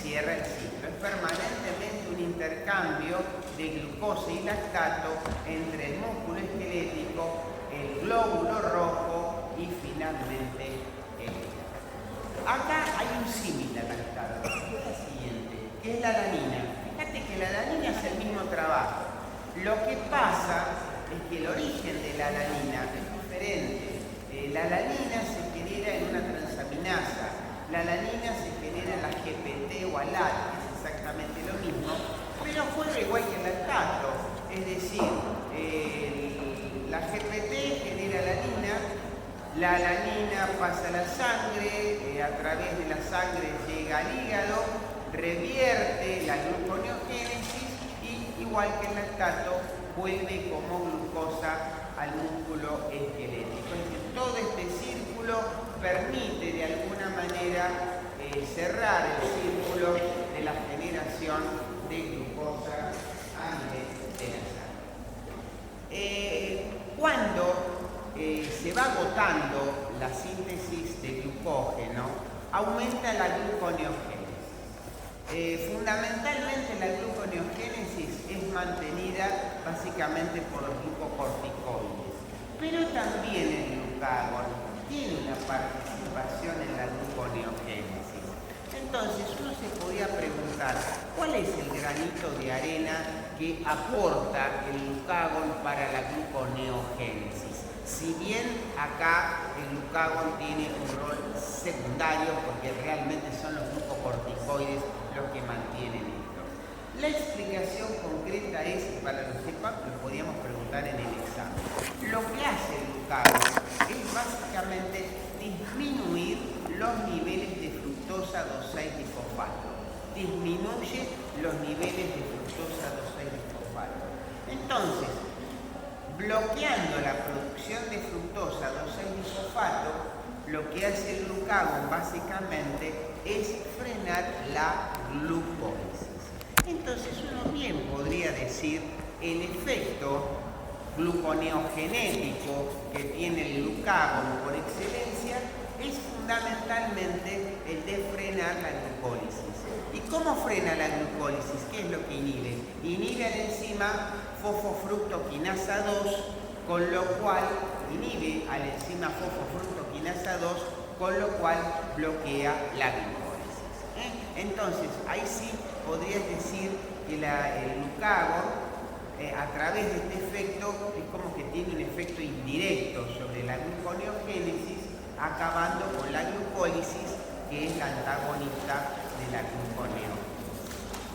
cierra el ciclo. Es permanentemente un intercambio de glucosa y lactato entre el músculo esquelético, el glóbulo rojo y finalmente el hígado. Acá hay un símil al lactato, que es la siguiente, que es la alanina. Fíjate que la alanina es el mismo trabajo. Lo que pasa es que el origen de la alanina es diferente. La alanina se genera en una transaminasa. La alanina se genera en la GPT o ALAT, que es exactamente lo mismo, pero juega igual que el lactato. Es decir, la GPT genera la alanina pasa a la sangre, a través de la sangre llega al hígado, revierte la gluconeogénesis y, igual que el lactato, vuelve como glucosa al músculo esquelético. Es decir, todo este círculo permite de alguna manera cerrar el círculo de la generación de glucosa a nivel de la sangre. Cuando se va agotando la síntesis de glucógeno, aumenta la gluconeogénesis. Fundamentalmente la gluconeogénesis es mantenida básicamente por los glucocorticoides, pero también el glucagón tiene una participación en la gluconeogénesis. Entonces uno se podía preguntar, ¿cuál es el granito de arena que aporta el glucagón para la gluconeogénesis? Si bien acá el glucagón tiene un rol secundario porque realmente son los glucocorticoides los que mantienen esto. La explicación concreta es, para los que sepan, lo podíamos preguntar en el examen. Lo que hace el glucagón es básicamente disminuir los niveles de fructosa 2,6-difosfato. Disminuye los niveles de fructosa 2,6-difosfato. Entonces, bloqueando la producción de fructosa 2,6-difosfato, lo que hace el glucagón básicamente es frenar la glucólisis. Entonces uno bien podría decir el efecto gluconeogenético que tiene el glucagón por excelencia es fundamentalmente el de frenar la glucólisis. ¿Y cómo frena la glucólisis? ¿Qué es lo que inhibe? Inhibe la enzima fosfofructoquinasa 2, con lo cual inhibe a la enzima fosfofructoquinasa 2, con lo cual bloquea la glucólisis. Entonces, ahí sí podrías decir que el glucagón, a través de este efecto, es como que tiene un efecto indirecto sobre la gluconeogénesis, acabando con la glucólisis, que es la antagonista de la gluconeogénesis.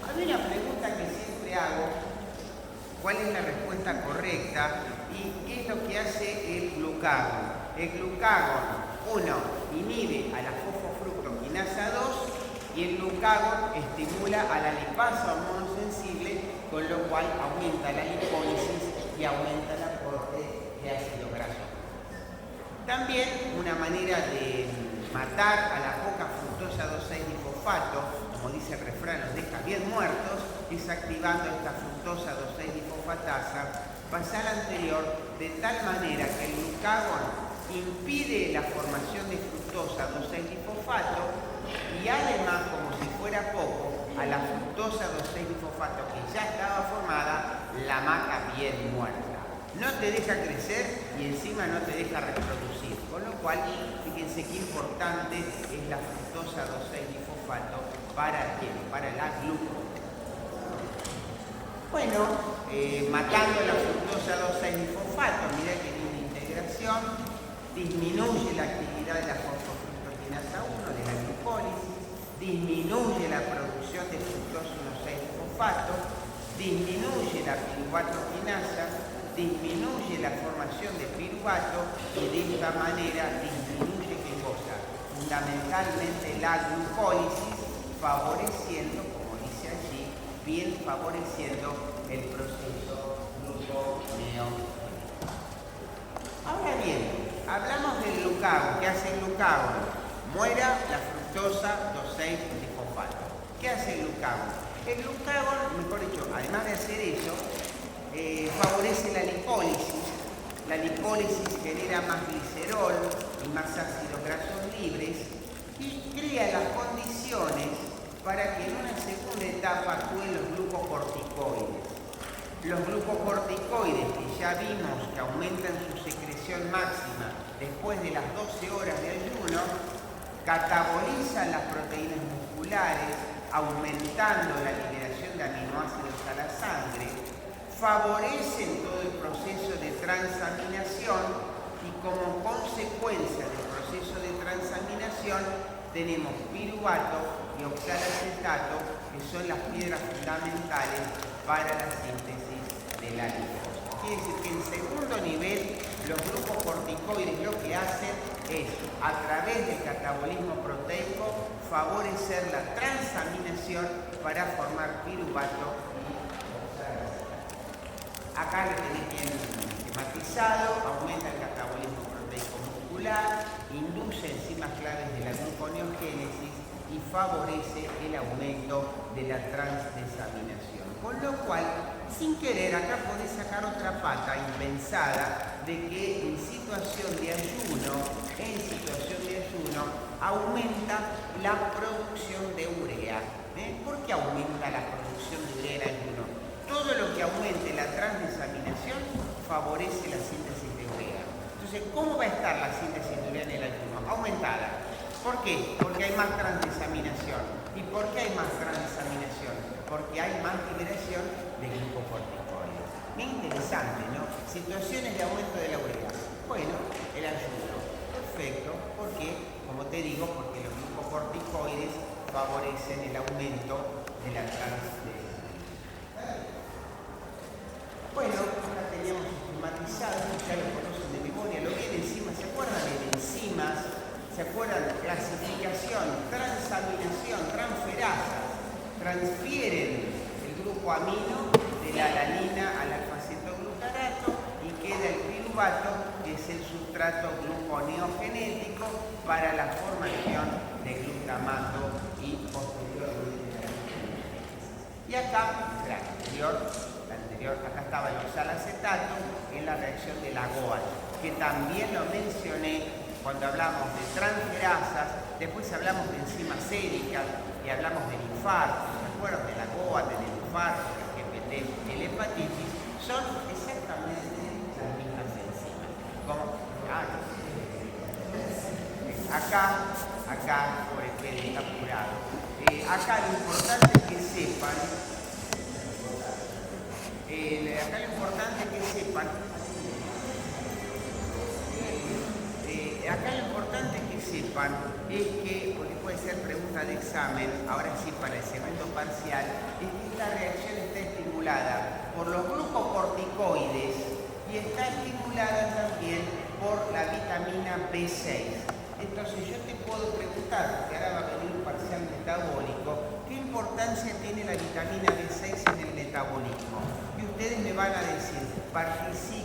Hay una pregunta que siempre hago: ¿cuál es la respuesta correcta? ¿Y qué es lo que hace el glucagón? El glucagón, uno, inhibe a la fosfofructoquinasa 2 y el glucagón estimula a la lipasa hormonosensible, con lo cual aumenta la lipólisis y aumenta el aporte de ácido graso. También una manera de matar a la coca fructosa 2,6-difosfato, como dice el refrán, los deja bien muertos, es activando esta fructosa 2,6-difosfatasa basal anterior, de tal manera que el glucagón impide la formación de fructosa 2,6-difosfato y además, como si fuera poco, a la fructosa 2,6-difosfato que ya estaba formada, la mata bien muerta. No te deja crecer y encima no te deja reproducir, con lo cual, fíjense qué importante es la fructosa 2,6-difosfato para ¿quién? Para la glucosa. Bueno, matando la fructosa 2,6-difosfato, mirá que tiene integración, disminuye la actividad de la fosfofructoquinasa 1, de la glucólisis, disminuye la producción de fructosa 1,6-difosfato, disminuye la piruvatoquinasa, disminuye la formación de piruvato y de esta manera disminuye ¿qué cosa? Fundamentalmente la glucólisis, favoreciendo, como dice allí, bien favoreciendo el proceso gluconeogénico. Ahora bien, hablamos del glucagón. ¿Qué hace el glucagón? Muera la fructosa 2,6-difosfato. ¿Qué hace el glucagón? El glucagón, mejor dicho, además de hacer eso, favorece la lipólisis. La lipólisis genera más glicerol y más ácidos grasos libres y crea las condiciones para que en una segunda etapa actúen los glucocorticoides. Los glucocorticoides, que ya vimos que aumentan su secreción máxima después de las 12 horas de ayuno, catabolizan las proteínas musculares, aumentando la liberación de aminoácidos a la sangre, favorecen todo el proceso de transaminación y como consecuencia del proceso de transaminación tenemos piruvato y oxalacetato, que son las piedras fundamentales para la síntesis de la glucosa. Quiere decir que en segundo nivel los glucocorticoides lo que hacen es, a través del catabolismo proteico, favorecer la transaminación para formar piruvato y oxalacetato. Acá lo tenéis bien esquematizado, aumenta el catabolismo proteico muscular, induce enzimas claves de la gluconeogénesis y favorece el aumento de la transdesaminación. Con lo cual, sin querer, acá podés sacar otra pata impensada de que en situación de ayuno, aumenta la producción de urea. ¿Por qué aumenta la producción de urea en ayuno? Todo lo que aumente la transdesaminación favorece la síntesis de urea. Entonces, ¿cómo va a estar la síntesis de urea en el ayuno? Aumentada. ¿Por qué? Porque hay más transdesaminación. ¿Y por qué hay más transdesaminación? Porque hay más liberación de glucocorticoides. Bien interesante, ¿no? Situaciones de aumento de la urea. Bueno, el ayuno. Perfecto. ¿Por qué? Como te digo, porque los glucocorticoides favorecen el aumento de la transdesaminación. Bueno, ahora teníamos esquematizado, ya lo conocen de memoria, lo que enzimas, ¿se acuerdan de enzimas? ¿Se acuerdan? Clasificación, transaminación, transferasas, transfieren el grupo amino de la alanina al alfa-cetoglutarato y queda el piruvato, que es el sustrato gluconeogenético para la formación de glutamato y posteriormente la gluconeogénesis. Y acá, la anterior, acá estaba el oxalacetato en la reacción de la GOAL, que también lo mencioné cuando hablamos de transferasas, después hablamos de enzimas séricas y hablamos del infarto. ¿Se acuerdan de la GOAL, del infarto, del GPT, el hepatitis? Son exactamente las mismas enzimas. Acá, por el PD apurado. Acá lo importante es que sepan, acá lo importante es que sepan, es que, porque puede ser pregunta de examen, ahora sí para el segundo parcial, es que esta reacción está estimulada por los glucocorticoides y está estimulada también por la vitamina B6. Entonces yo te puedo preguntar, porque ahora va a venir un parcial metabólico, ¿qué importancia tiene la vitamina B6 en el metabolismo? Y ustedes me van a decir, participa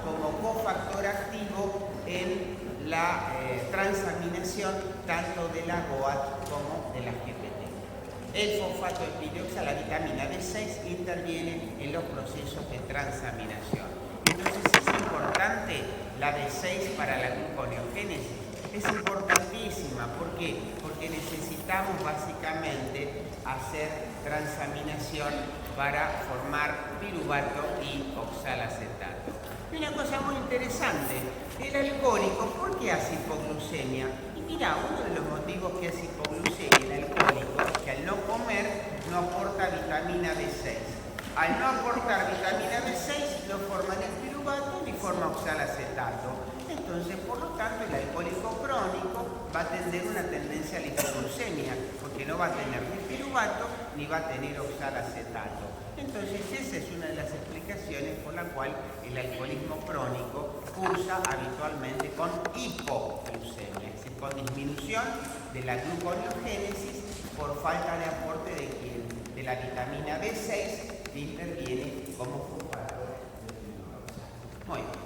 como cofactor activo en la transaminación tanto de la GOAT como de la GPT. El fosfato epidioxa, la vitamina B6, interviene en los procesos de transaminación. Entonces es importante la B6 para la gluconeogénesis. Es importantísima. ¿Por qué? Porque necesitamos básicamente hacer transaminación para formar piruvato y oxalacetato. Y una cosa muy interesante, el alcohólico, ¿por qué hace hipoglucemia? Y mira, uno de los motivos que hace hipoglucemia el alcohólico es que al no comer no aporta vitamina B6. Al no aportar vitamina B6 no forma ni piruvato ni forma oxalacetato. Entonces, por lo tanto, el alcohólico crónico va a tener una tendencia a la hipoglucemia, porque no va a tener ni piruvato ni va a tener oxalacetato. Entonces, esa es una de las explicaciones por la cual el alcoholismo crónico cursa habitualmente con hipoglucemia, es decir, con disminución de la gluconeogénesis por falta de aporte de la vitamina B6 que interviene como fosfato de glucosa. Muy bien.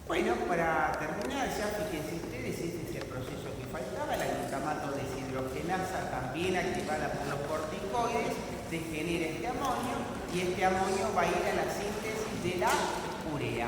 Bueno, para terminar, ya fíjense ustedes, este es el proceso que faltaba, la glutamato deshidrogenasa también activada por los corticoides, se genera este amonio y este amonio va a ir a la síntesis de la urea.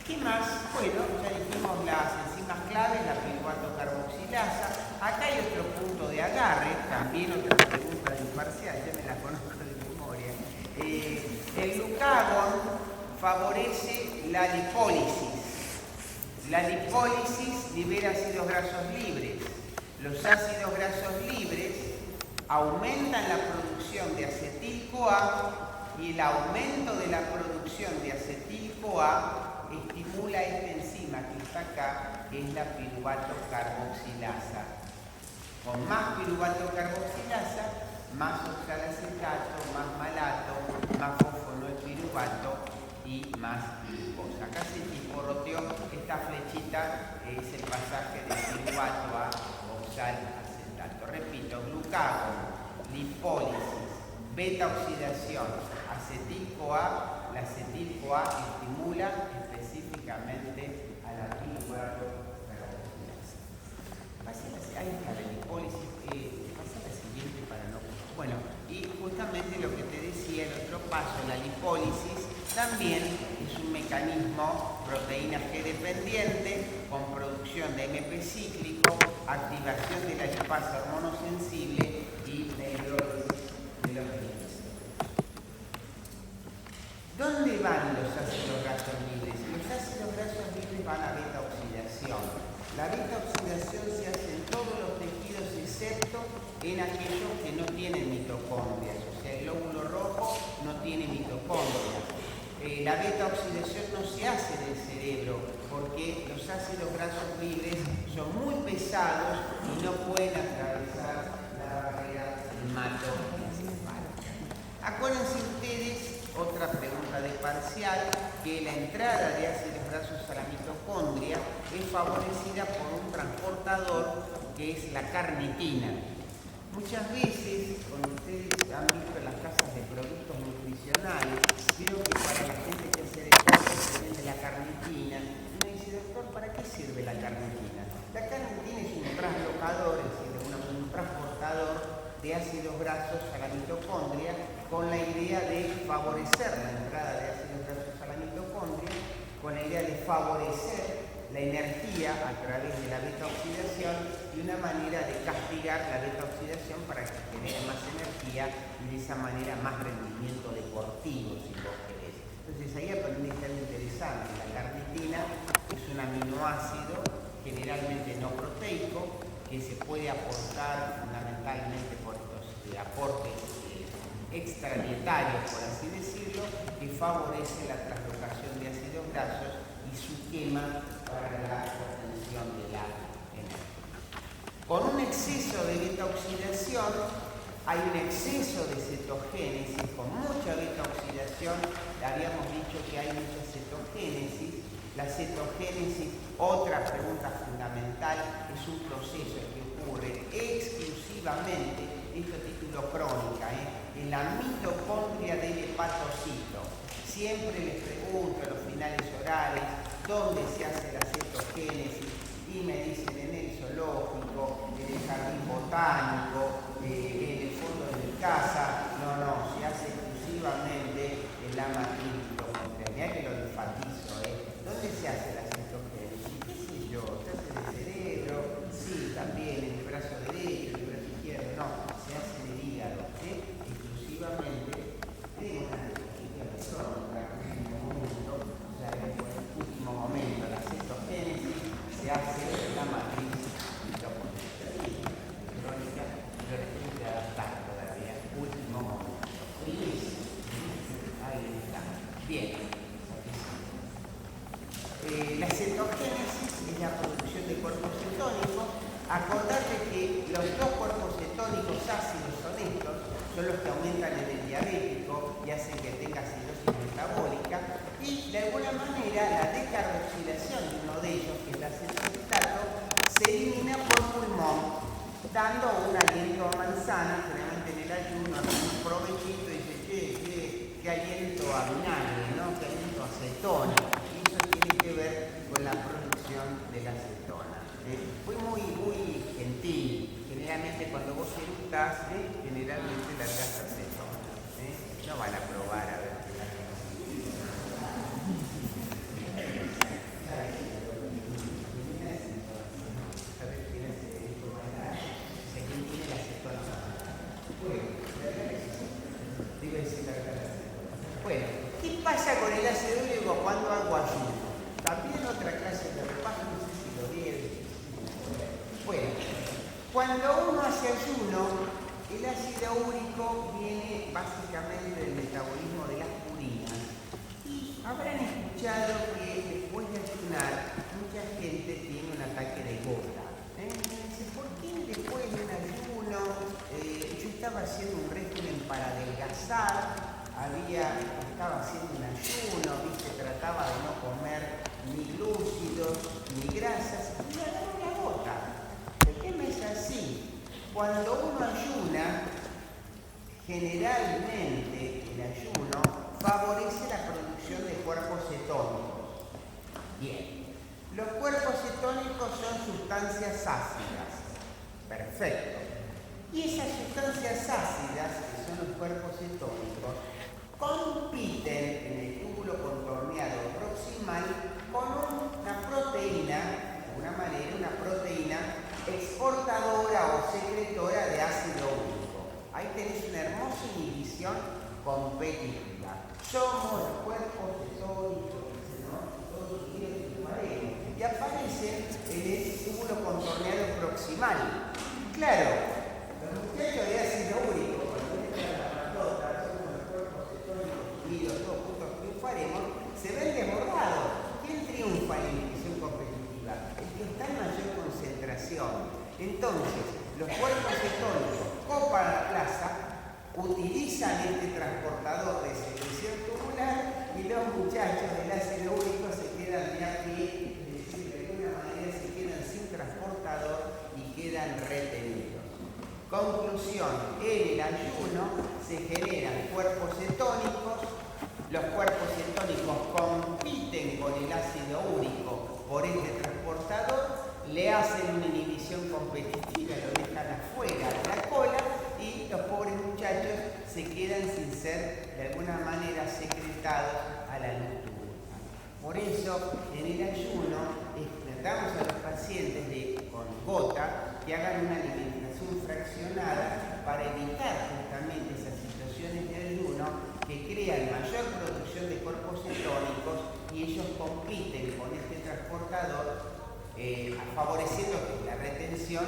¿Qué más? Bueno, ya dijimos las enzimas claves, la piruvato carboxilasa. Acá hay otro punto de agarre, también otra pregunta de imparcial, ya me la conozco de memoria. El glucagón favorece la lipólisis. La lipólisis libera ácidos grasos libres. Los ácidos grasos libres aumentan la producción de acetil-CoA y el aumento de la producción de acetil-CoA estimula esta enzima que está acá, que es la piruvato carboxilasa. Con más piruvato carboxilasa, más oxalacetato, más malato, más fosfonoepiruvato y más glucosa. Acá se tiporoteó esta flechita, es el pasaje de piruvato a oxalacetato. Repito, glucagón, lipólisis, beta-oxidación, acetil-CoA. La acetil-CoA estimula específicamente a la piruvato carboxilasa. Ahí está la lipólisis. Pasa la siguiente para no... Bueno, y justamente lo que te decía, el otro paso, la lipólisis, también es un mecanismo proteína G dependiente con producción de AMP cíclico, activación de la lipasa hormonosensible y la hidrólisis de los lípidos. ¿Dónde van los ácidos grasos libres? Los ácidos grasos libres van a beta-oxidación. La beta-oxidación se hace en todos los tejidos excepto en aquellos que no tienen mitocondrias. O sea, el glóbulo rojo no tiene mitocondrias. La beta-oxidación no se hace en el cerebro porque los ácidos grasos libres son muy pesados y no pueden atravesar la barrera hematoencefálica. Acuérdense ustedes, otra pregunta de parcial, que la entrada de ácidos grasos a la mitocondria es favorecida por un transportador que es la carnitina. Muchas veces, cuando ustedes han visto las casas de productos nutricionales, creo que para la gente que hace deporte se vende la carnitina. Y uno dice, doctor, ¿para qué sirve la carnitina? La carnitina es un translocador, es decir, un transportador de ácidos grasos a la mitocondria con la idea de favorecer la entrada de ácidos grasos a la mitocondria, con la idea de favorecer la energía a través de la beta-oxidación y una manera de castigar la beta-oxidación para que genere más energía y de esa manera más rendimiento deportivo, si vos querés. Entonces ahí aprendiste algo interesante. La carnitina es un aminoácido generalmente no proteico que se puede aportar fundamentalmente fundamentalmente por estos aportes extradietarios, por así decirlo, que favorece la translocación de ácidos grasos y su quema para la obtención de la energía. Con un exceso de beta-oxidación hay un exceso de cetogénesis. Con mucha beta-oxidación, habíamos dicho que hay mucha cetogénesis. La cetogénesis, otra pregunta fundamental, es un proceso que ocurre exclusivamente, esto es título crónica, en la mitocondria del hepatocito. Siempre les pregunto a los finales orales dónde se hace la cetogénesis y me dicen en el zoológico, en el jardín botánico, en el fondo de mi casa. No, se hace exclusivamente en la matriz mitocondrial. Mirá que lo enfatizo, ¿Dónde se hace la cetogénesis? ¿Qué sé yo? ¿Se hace en el cerebro? Sí, también en el brazo derecho, en el brazo izquierdo. No, se hace en el hígado, exclusivamente en una crónica, en un momento, o sea, en el último momento, la cetogénesis se hace en la matriz mitocondrial. Crónica, yo le tengo que adaptar todavía, último momento. Ahí está. Bien. La cetogénesis es la producción de cuerpos cetónicos. Acordate que los dos cuerpos cetónicos ácidos honestos son los que aumentan en el diabético y hacen que tenga acidosis metabólica, y de alguna manera la decarboxilación de uno de ellos, que es el acetoaceto, se elimina por pulmón, dando un aliento a manzana. Generalmente en el ayuno hace un provechito y dice, qué aliento a vinagre, ¿no? Qué aliento a acetona. Tiene que ver con la producción de la acetona. Fue muy gentil. Generalmente cuando vos eructás, generalmente largás acetona. No van a probar a ver qué la Bueno, ¿qué pasa con el ácido úrico cuando hago ayuno? También otra clase de repaso, no sé si lo vieron. Bueno, cuando uno hace ayuno, el ácido úrico viene básicamente del metabolismo de las purinas. Y habrán escuchado que después de ayunar, mucha gente tiene un ataque de gota. Dice, ¿por qué después de un ayuno? Yo estaba haciendo un régimen para adelgazar. Estaba haciendo un ayuno, trataba de no comer ni glúcidos ni grasas, y me agarró una gota. ¿Por qué me es así? Cuando uno ayuna, generalmente el ayuno favorece la producción de cuerpos cetónicos. Bien, los cuerpos cetónicos son sustancias ácidas. Perfecto. Y esas sustancias ácidas, que son los cuerpos cetónicos, compiten en el túbulo contorneado proximal con una proteína, de alguna manera una proteína exportadora o secretora de ácido úrico. Ahí tenés una hermosa inhibición competitiva. Somos los cuerpos cetónicos, y aparecen en el túbulo contorneado proximal. Claro, los muchachos de ácido úrico, cuando están la patota, todos juntos triunfaremos, se ven desbordados. ¿Quién triunfa en la inhibición competitiva? El que está en mayor concentración. Entonces, los cuerpos cetónicos copan la plaza, utilizan este transportador de secreción tubular, y los muchachos del ácido úrico se quedan de aquí, es decir, de alguna manera se quedan sin transportador y quedan retenidos. Conclusión, en el ayuno se generan cuerpos cetónicos. Los cuerpos cetónicos compiten con el ácido úrico por este transportador, le hacen una inhibición competitiva, lo dejan afuera de la cola, y los pobres muchachos se quedan sin ser de alguna manera secretados a la luz tubular. Por eso, en el ayuno, tratamos a los pacientes con gota que hagan una alimentación fraccionada para evitar justamente esas situaciones de ayuno que crean mayor producción de cuerpos cetónicos, y ellos compiten con este transportador favoreciendo la retención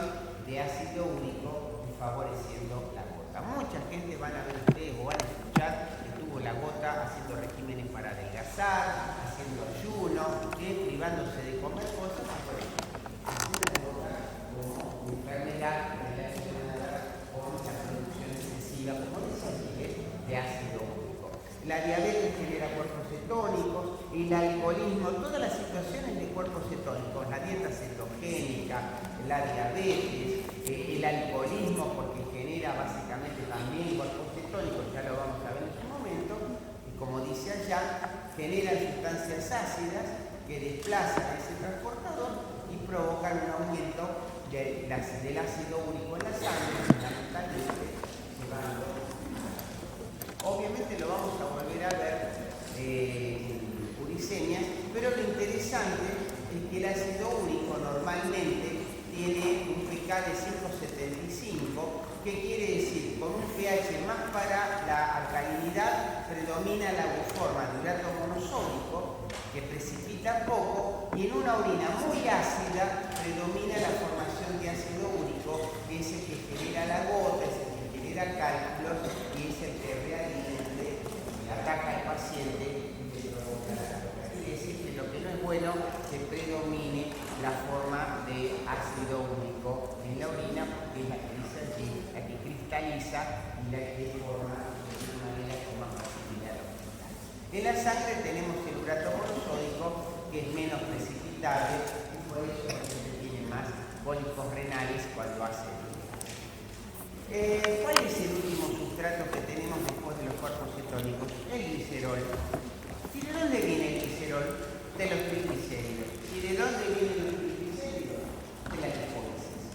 de ácido úrico y favoreciendo la gota. Mucha gente van a ver ustedes o van a escuchar que tuvo la gota haciendo regímenes para adelgazar, haciendo ayuno, privándose de comer cosas, por ejemplo, haciendo la gota como enfermedad relacionada con la producción excesiva, como decía Miguel, de ácido úrico. La diabetes genera cuerpos cetónicos, el alcoholismo, todas las situaciones de cuerpos cetónicos, la dieta cetogénica, la diabetes, el alcoholismo, porque genera básicamente también cuerpos cetónicos, ya lo vamos a ver en su momento, y como dice allá, generan sustancias ácidas que desplazan ese transportador y provocan un aumento del ácido úrico en la sangre, fundamentalmente llevando. Obviamente lo vamos a volver a ver en uricemias, pero lo interesante es que el ácido úrico normalmente tiene un pH de 5,75, que quiere decir, con un pH más para la alcalinidad predomina la forma de urato monosódico, que precipita poco, y en una orina muy ácida predomina la formación de ácido úrico, que es el que genera la gota, es el que genera cálculos y es el que realmente ataca al paciente y le provoca la gota. Quiere decir que lo que no es bueno que predomine la forma de ácido úrico en la orina, porque es la que dice allí, la que cristaliza y la que forma de una manera con más facilidad. En la sangre tenemos el urato monosódico, que es menos precipitable y por eso tiene más cólicos renales cuando hace ¿cuál es el último sustrato que tenemos después de los cuerpos cetónicos? El glicerol. ¿Y de dónde viene el glicerol? De los triglicéridos. ¿Y de dónde vienen los triglicéridos? De la lipólisis.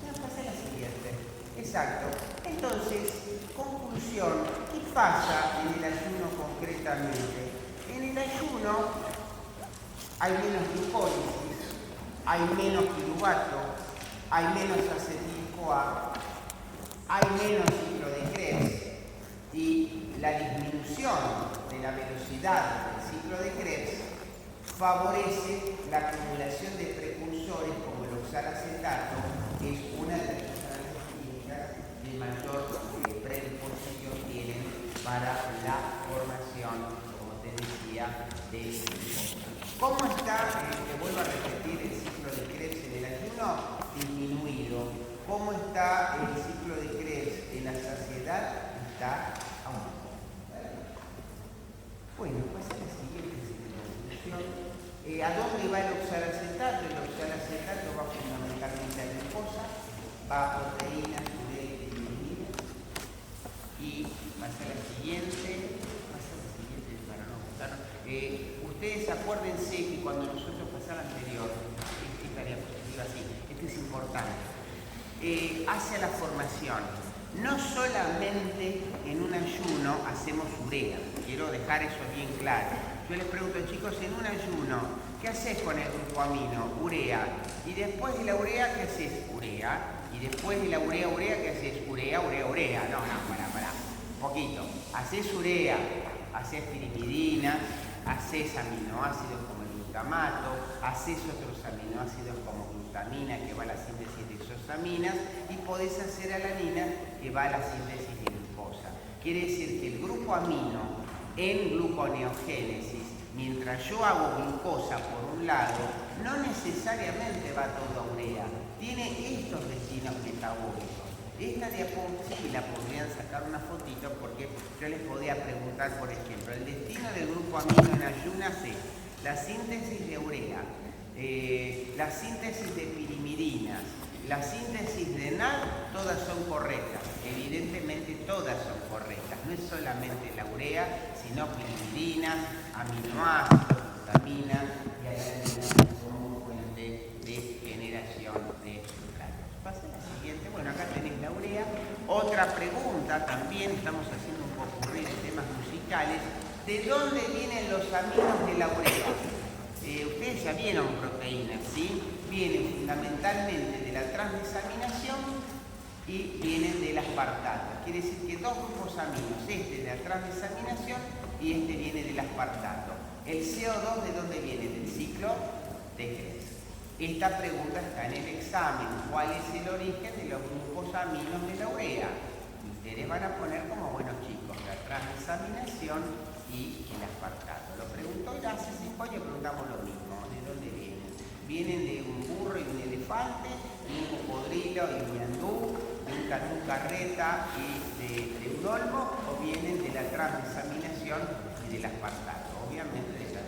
Nos pasa la siguiente. Exacto. Entonces, conclusión, ¿qué pasa en el ayuno concretamente? En el ayuno hay menos lipólisis, hay menos piruvato, hay menos acetil-CoA, hay menos ciclo de Krebs y la disminución de la velocidad del ciclo de Krebs favorece la acumulación de precursores como el oxalacetato, que es una de las sustancias químicas de mayor predisposición tienen para la formación, como te decía, de glucosa. ¿Cómo está, te vuelvo a repetir, el ciclo de Krebs en el ayuno? Disminuido. ¿Cómo está el ciclo de Krebs en la saciedad? Está aumento. Bueno, pasa la siguiente conclusión. ¿A dónde va el oxalacetato? El oxalacetato va fundamentalmente a glucosa, va a proteínas, y pasa la siguiente para no contar. Ustedes acuérdense que cuando nosotros pasamos anterior, esta tarea positiva así, esto es importante. Hacia la formación. No solamente en un ayuno hacemos urea, quiero dejar eso bien claro. Yo les pregunto, chicos, en un ayuno, ¿qué haces con el grupo amino? Urea. Y después de la urea, ¿qué haces? Urea. Y después de la urea, ¿qué haces? Urea. No, pará. Poquito. Haces urea, haces pirimidina, haces aminoácidos como el glutamato, haces otros aminoácidos como glutamina, que va a la síntesis de isoxaminas, y podés hacer alanina, que va a la síntesis de glucosa. Quiere decir que el grupo amino en gluconeogénesis, mientras yo hago glucosa por un lado, no necesariamente va todo a urea, tiene estos destinos metabólicos. Esta diapositiva la podrían sacar una fotito porque yo les podía preguntar, por ejemplo, el destino del grupo amino en ayunas es la síntesis de urea, la síntesis de pirimidinas, la síntesis de NAD, todas son correctas. Evidentemente todas son correctas. No es solamente la urea, sino pirimidinas, aminoácidos, glutaminas y alanina como fuente de generación de sustratos. Pasa a la siguiente. Bueno, acá tenéis la urea. Otra pregunta también, estamos haciendo un popurrí de temas musicales. ¿De dónde vienen los aminos de la urea? Ustedes ya vieron proteínas, ¿sí? Vienen fundamentalmente de la transdesaminación y vienen del aspartato. Quiere decir que dos grupos aminos, este de la transdesaminación y este viene del aspartato. El CO2, ¿de dónde viene? Del ciclo de Krebs. Esta pregunta está en el examen. ¿Cuál es el origen de los grupos aminos de la urea? Ustedes van a poner como buenos chicos la transaminación y el aspartato. Lo preguntó Horacio y hoy le preguntamos lo mismo. ¿De dónde vienen? ¿Vienen de un burro y un elefante, de un cocodrilo y un ñandú, de un carreta y de un olmo, o vienen de la transaminación y del aspartato? Obviamente de la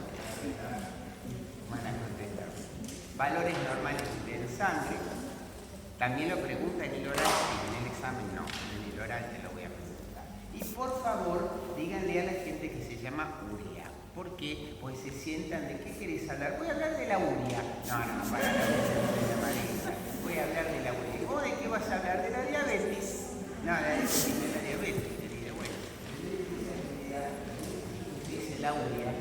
valores normales del sangre. También lo pregunta en el oral, en el examen no, en el oral te lo voy a preguntar. Y por favor, díganle a la gente que se llama urea. ¿Por qué? Pues se sientan de qué querés hablar. Voy a hablar de la urea. No, para la voy a hablar de la urea. ¿Y vos de qué vas a hablar? ¿De la diabetes? No, de la diabetes, querida. Bueno, dice la urea.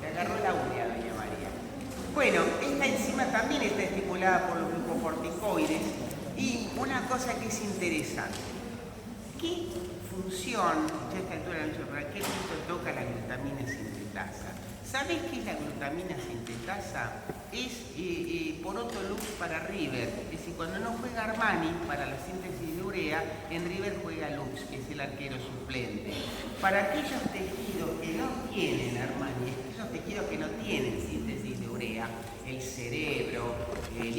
Te agarró la urea, doña María. Bueno, esta enzima también está estimulada por los glucocorticoides y una cosa que es interesante. ¿Qué función, ya a esta altura de la noche, para qué punto toca la glutamina sintetasa? ¿Sabés qué es la glutamina sintetasa? Es poroto lux para River. Es decir, cuando no juega Armani para la síntesis de urea, en River juega Lux, que es el arquero suplente. Para aquellos tejidos que no tienen Armani, aquellos tejidos que no tienen síntesis de urea, el cerebro, el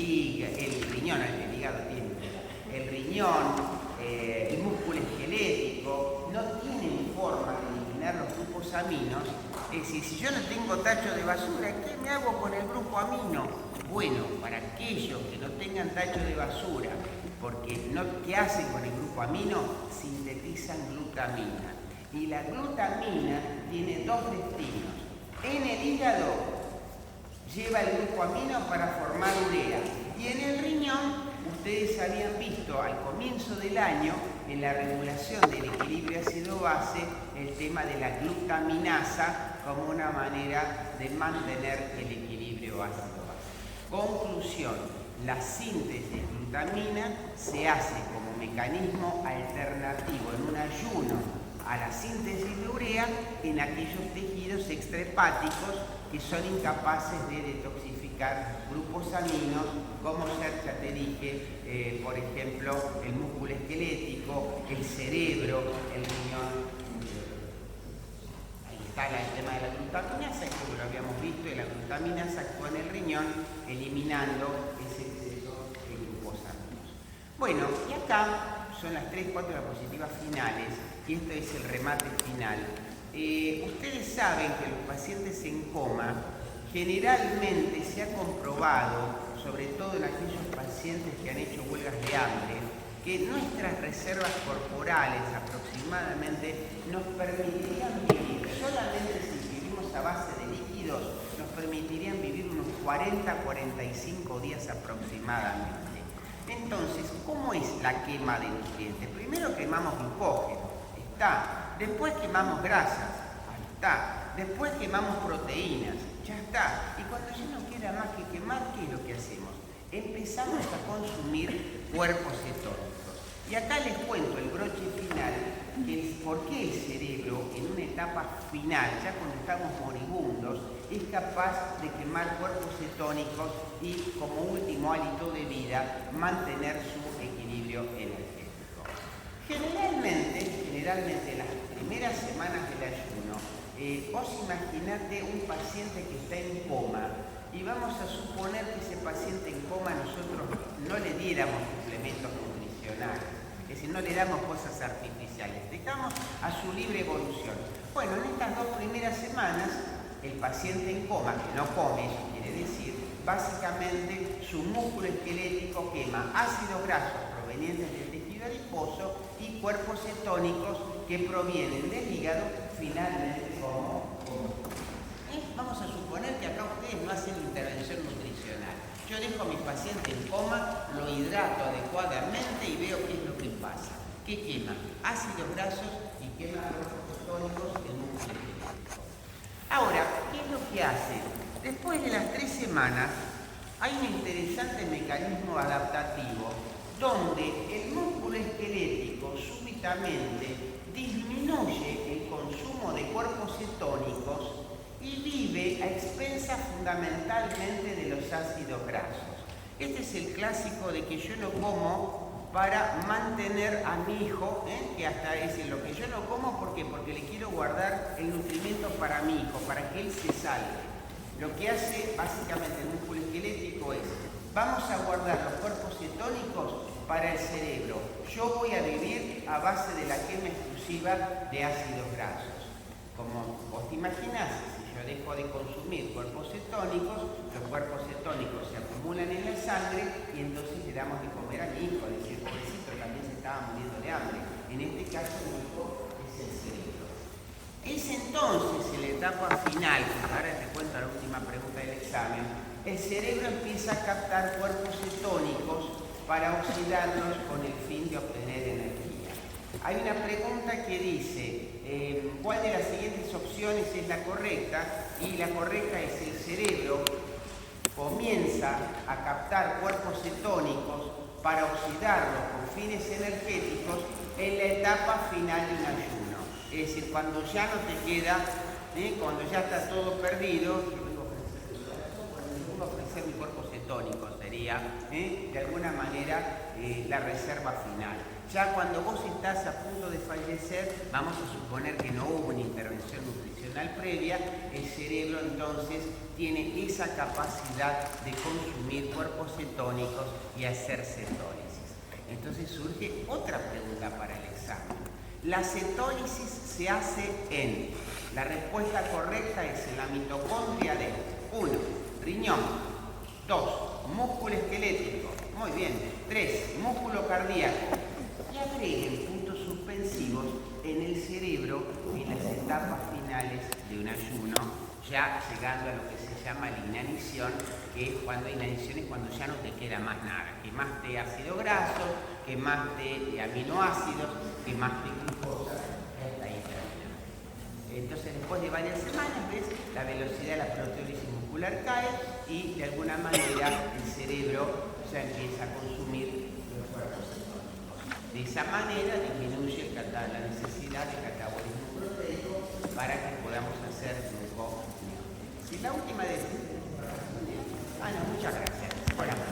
riñón, el hígado tiene, el riñón, el músculo esquelético, no tienen forma de eliminar los grupos aminos. Es decir, si yo no tengo tacho de basura, ¿qué me hago con el grupo amino? Bueno, para aquellos que no tengan tacho de basura, porque ¿qué hacen con el grupo amino? Sintetizan glutamina. Y la glutamina tiene dos destinos. En el hígado lleva el grupo amino para formar urea. Y en el riñón, ustedes habían visto al comienzo del año, en la regulación del equilibrio ácido-base, el tema de la glutaminasa como una manera de mantener el equilibrio ácido-base. Conclusión, la síntesis de glutamina se hace como mecanismo alternativo en un ayuno a la síntesis de urea en aquellos tejidos extrahepáticos que son incapaces de detoxificar grupos aminos, como ya te dije, por ejemplo, el músculo esquelético, el cerebro, el riñón. Ahí está el tema de la glutaminasa, como lo habíamos visto, y la glutaminasa actúa en el riñón eliminando ese exceso de grupos aminos. Bueno, y acá son las 3-4 diapositivas finales, y esto es el remate final. Ustedes saben que los pacientes en coma generalmente se ha comprobado, sobre todo en aquellos pacientes que han hecho huelgas de hambre, que nuestras reservas corporales aproximadamente nos permitirían vivir, solamente si vivimos a base de líquidos, nos permitirían vivir unos 40-45 días aproximadamente. Entonces, ¿cómo es la quema de nutrientes? Primero quemamos glucógeno, está. Después quemamos grasas, ahí está. Después quemamos proteínas, ya está. Y cuando ya no queda más que quemar, ¿qué es lo que hacemos? Empezamos a consumir cuerpos cetónicos. Y acá les cuento el broche final, por qué el cerebro en una etapa final, ya cuando estamos moribundos, es capaz de quemar cuerpos cetónicos y como último hálito de vida mantener su equilibrio energético. Generalmente en las primeras semanas del ayuno, vos imaginate un paciente que está en coma y vamos a suponer que ese paciente en coma nosotros no le diéramos suplementos nutricionales, es decir, no le damos cosas artificiales, dejamos a su libre evolución. Bueno, en estas 2 primeras semanas, el paciente en coma, que no come, eso quiere decir, básicamente su músculo esquelético quema ácidos grasos provenientes del tejido adiposo y cuerpos cetónicos que provienen del hígado, finalmente como vamos a suponer que acá ustedes no hacen intervención nutricional. Yo dejo a mi paciente en coma, lo hidrato adecuadamente y veo qué es lo que pasa. ¿Qué quema? Ácidos grasos y quema cuerpos cetónicos en músculo esquelético. Ahora, ¿qué es lo que hace? Después de las 3 semanas, hay un interesante mecanismo adaptativo donde el músculo esquelético súbitamente disminuye el consumo de cuerpos cetónicos y vive a expensas fundamentalmente de los ácidos grasos. Este es el clásico de que yo no como para mantener a mi hijo, que hasta es lo que yo no como, ¿por qué? Porque le quiero guardar el nutrimento para mi hijo, para que él se salve. Lo que hace básicamente el músculo esquelético es, vamos a guardar los cuerpos cetónicos para el cerebro. Yo voy a vivir a base de la quema exclusiva de ácidos grasos. Como vos te imaginás, si yo dejo de consumir cuerpos cetónicos, los cuerpos cetónicos se acumulan en la sangre y entonces le damos de comer a mi hijo, es decir, pobrecito también se estaba muriendo de hambre. En este caso mi hijo es el cerebro. Es entonces en la etapa final, ahora te cuento la última pregunta del examen, el cerebro empieza a captar cuerpos cetónicos para oxidarlos con el fin de obtener energía. Hay una pregunta que dice, ¿cuál de las siguientes opciones es la correcta? Y la correcta es el cerebro comienza a captar cuerpos cetónicos para oxidarlos con fines energéticos en la etapa final de un ayuno. Es decir, cuando ya no te queda, cuando ya está todo perdido, ofrecer mi cuerpo cetónico sería, de alguna manera, la reserva final. Ya cuando vos estás a punto de fallecer, vamos a suponer que no hubo una intervención nutricional previa, el cerebro entonces tiene esa capacidad de consumir cuerpos cetónicos y hacer cetólisis. Entonces surge otra pregunta para el examen. La cetólisis se hace en, la respuesta correcta es en la mitocondria de 1. Riñón. 2. Músculo esquelético. Muy bien. 3. Músculo cardíaco. Y agreguen puntos suspensivos en el cerebro en las etapas finales de un ayuno, ya llegando a lo que se llama la inanición, que es cuando inanición es cuando ya no te queda más nada. Quemaste ácido graso, quemaste aminoácidos, quemaste glucosa, hasta ahí termina. Entonces después de varias semanas, ¿ves? La velocidad de la proteólisis muscular cae y de alguna manera el cerebro ya empieza a consumir los cuerpos cetónicos. De esa manera disminuye la necesidad de catabolismo proteico para que podamos hacer gluconeógenesis. Si la última de... muchas gracias. Hola.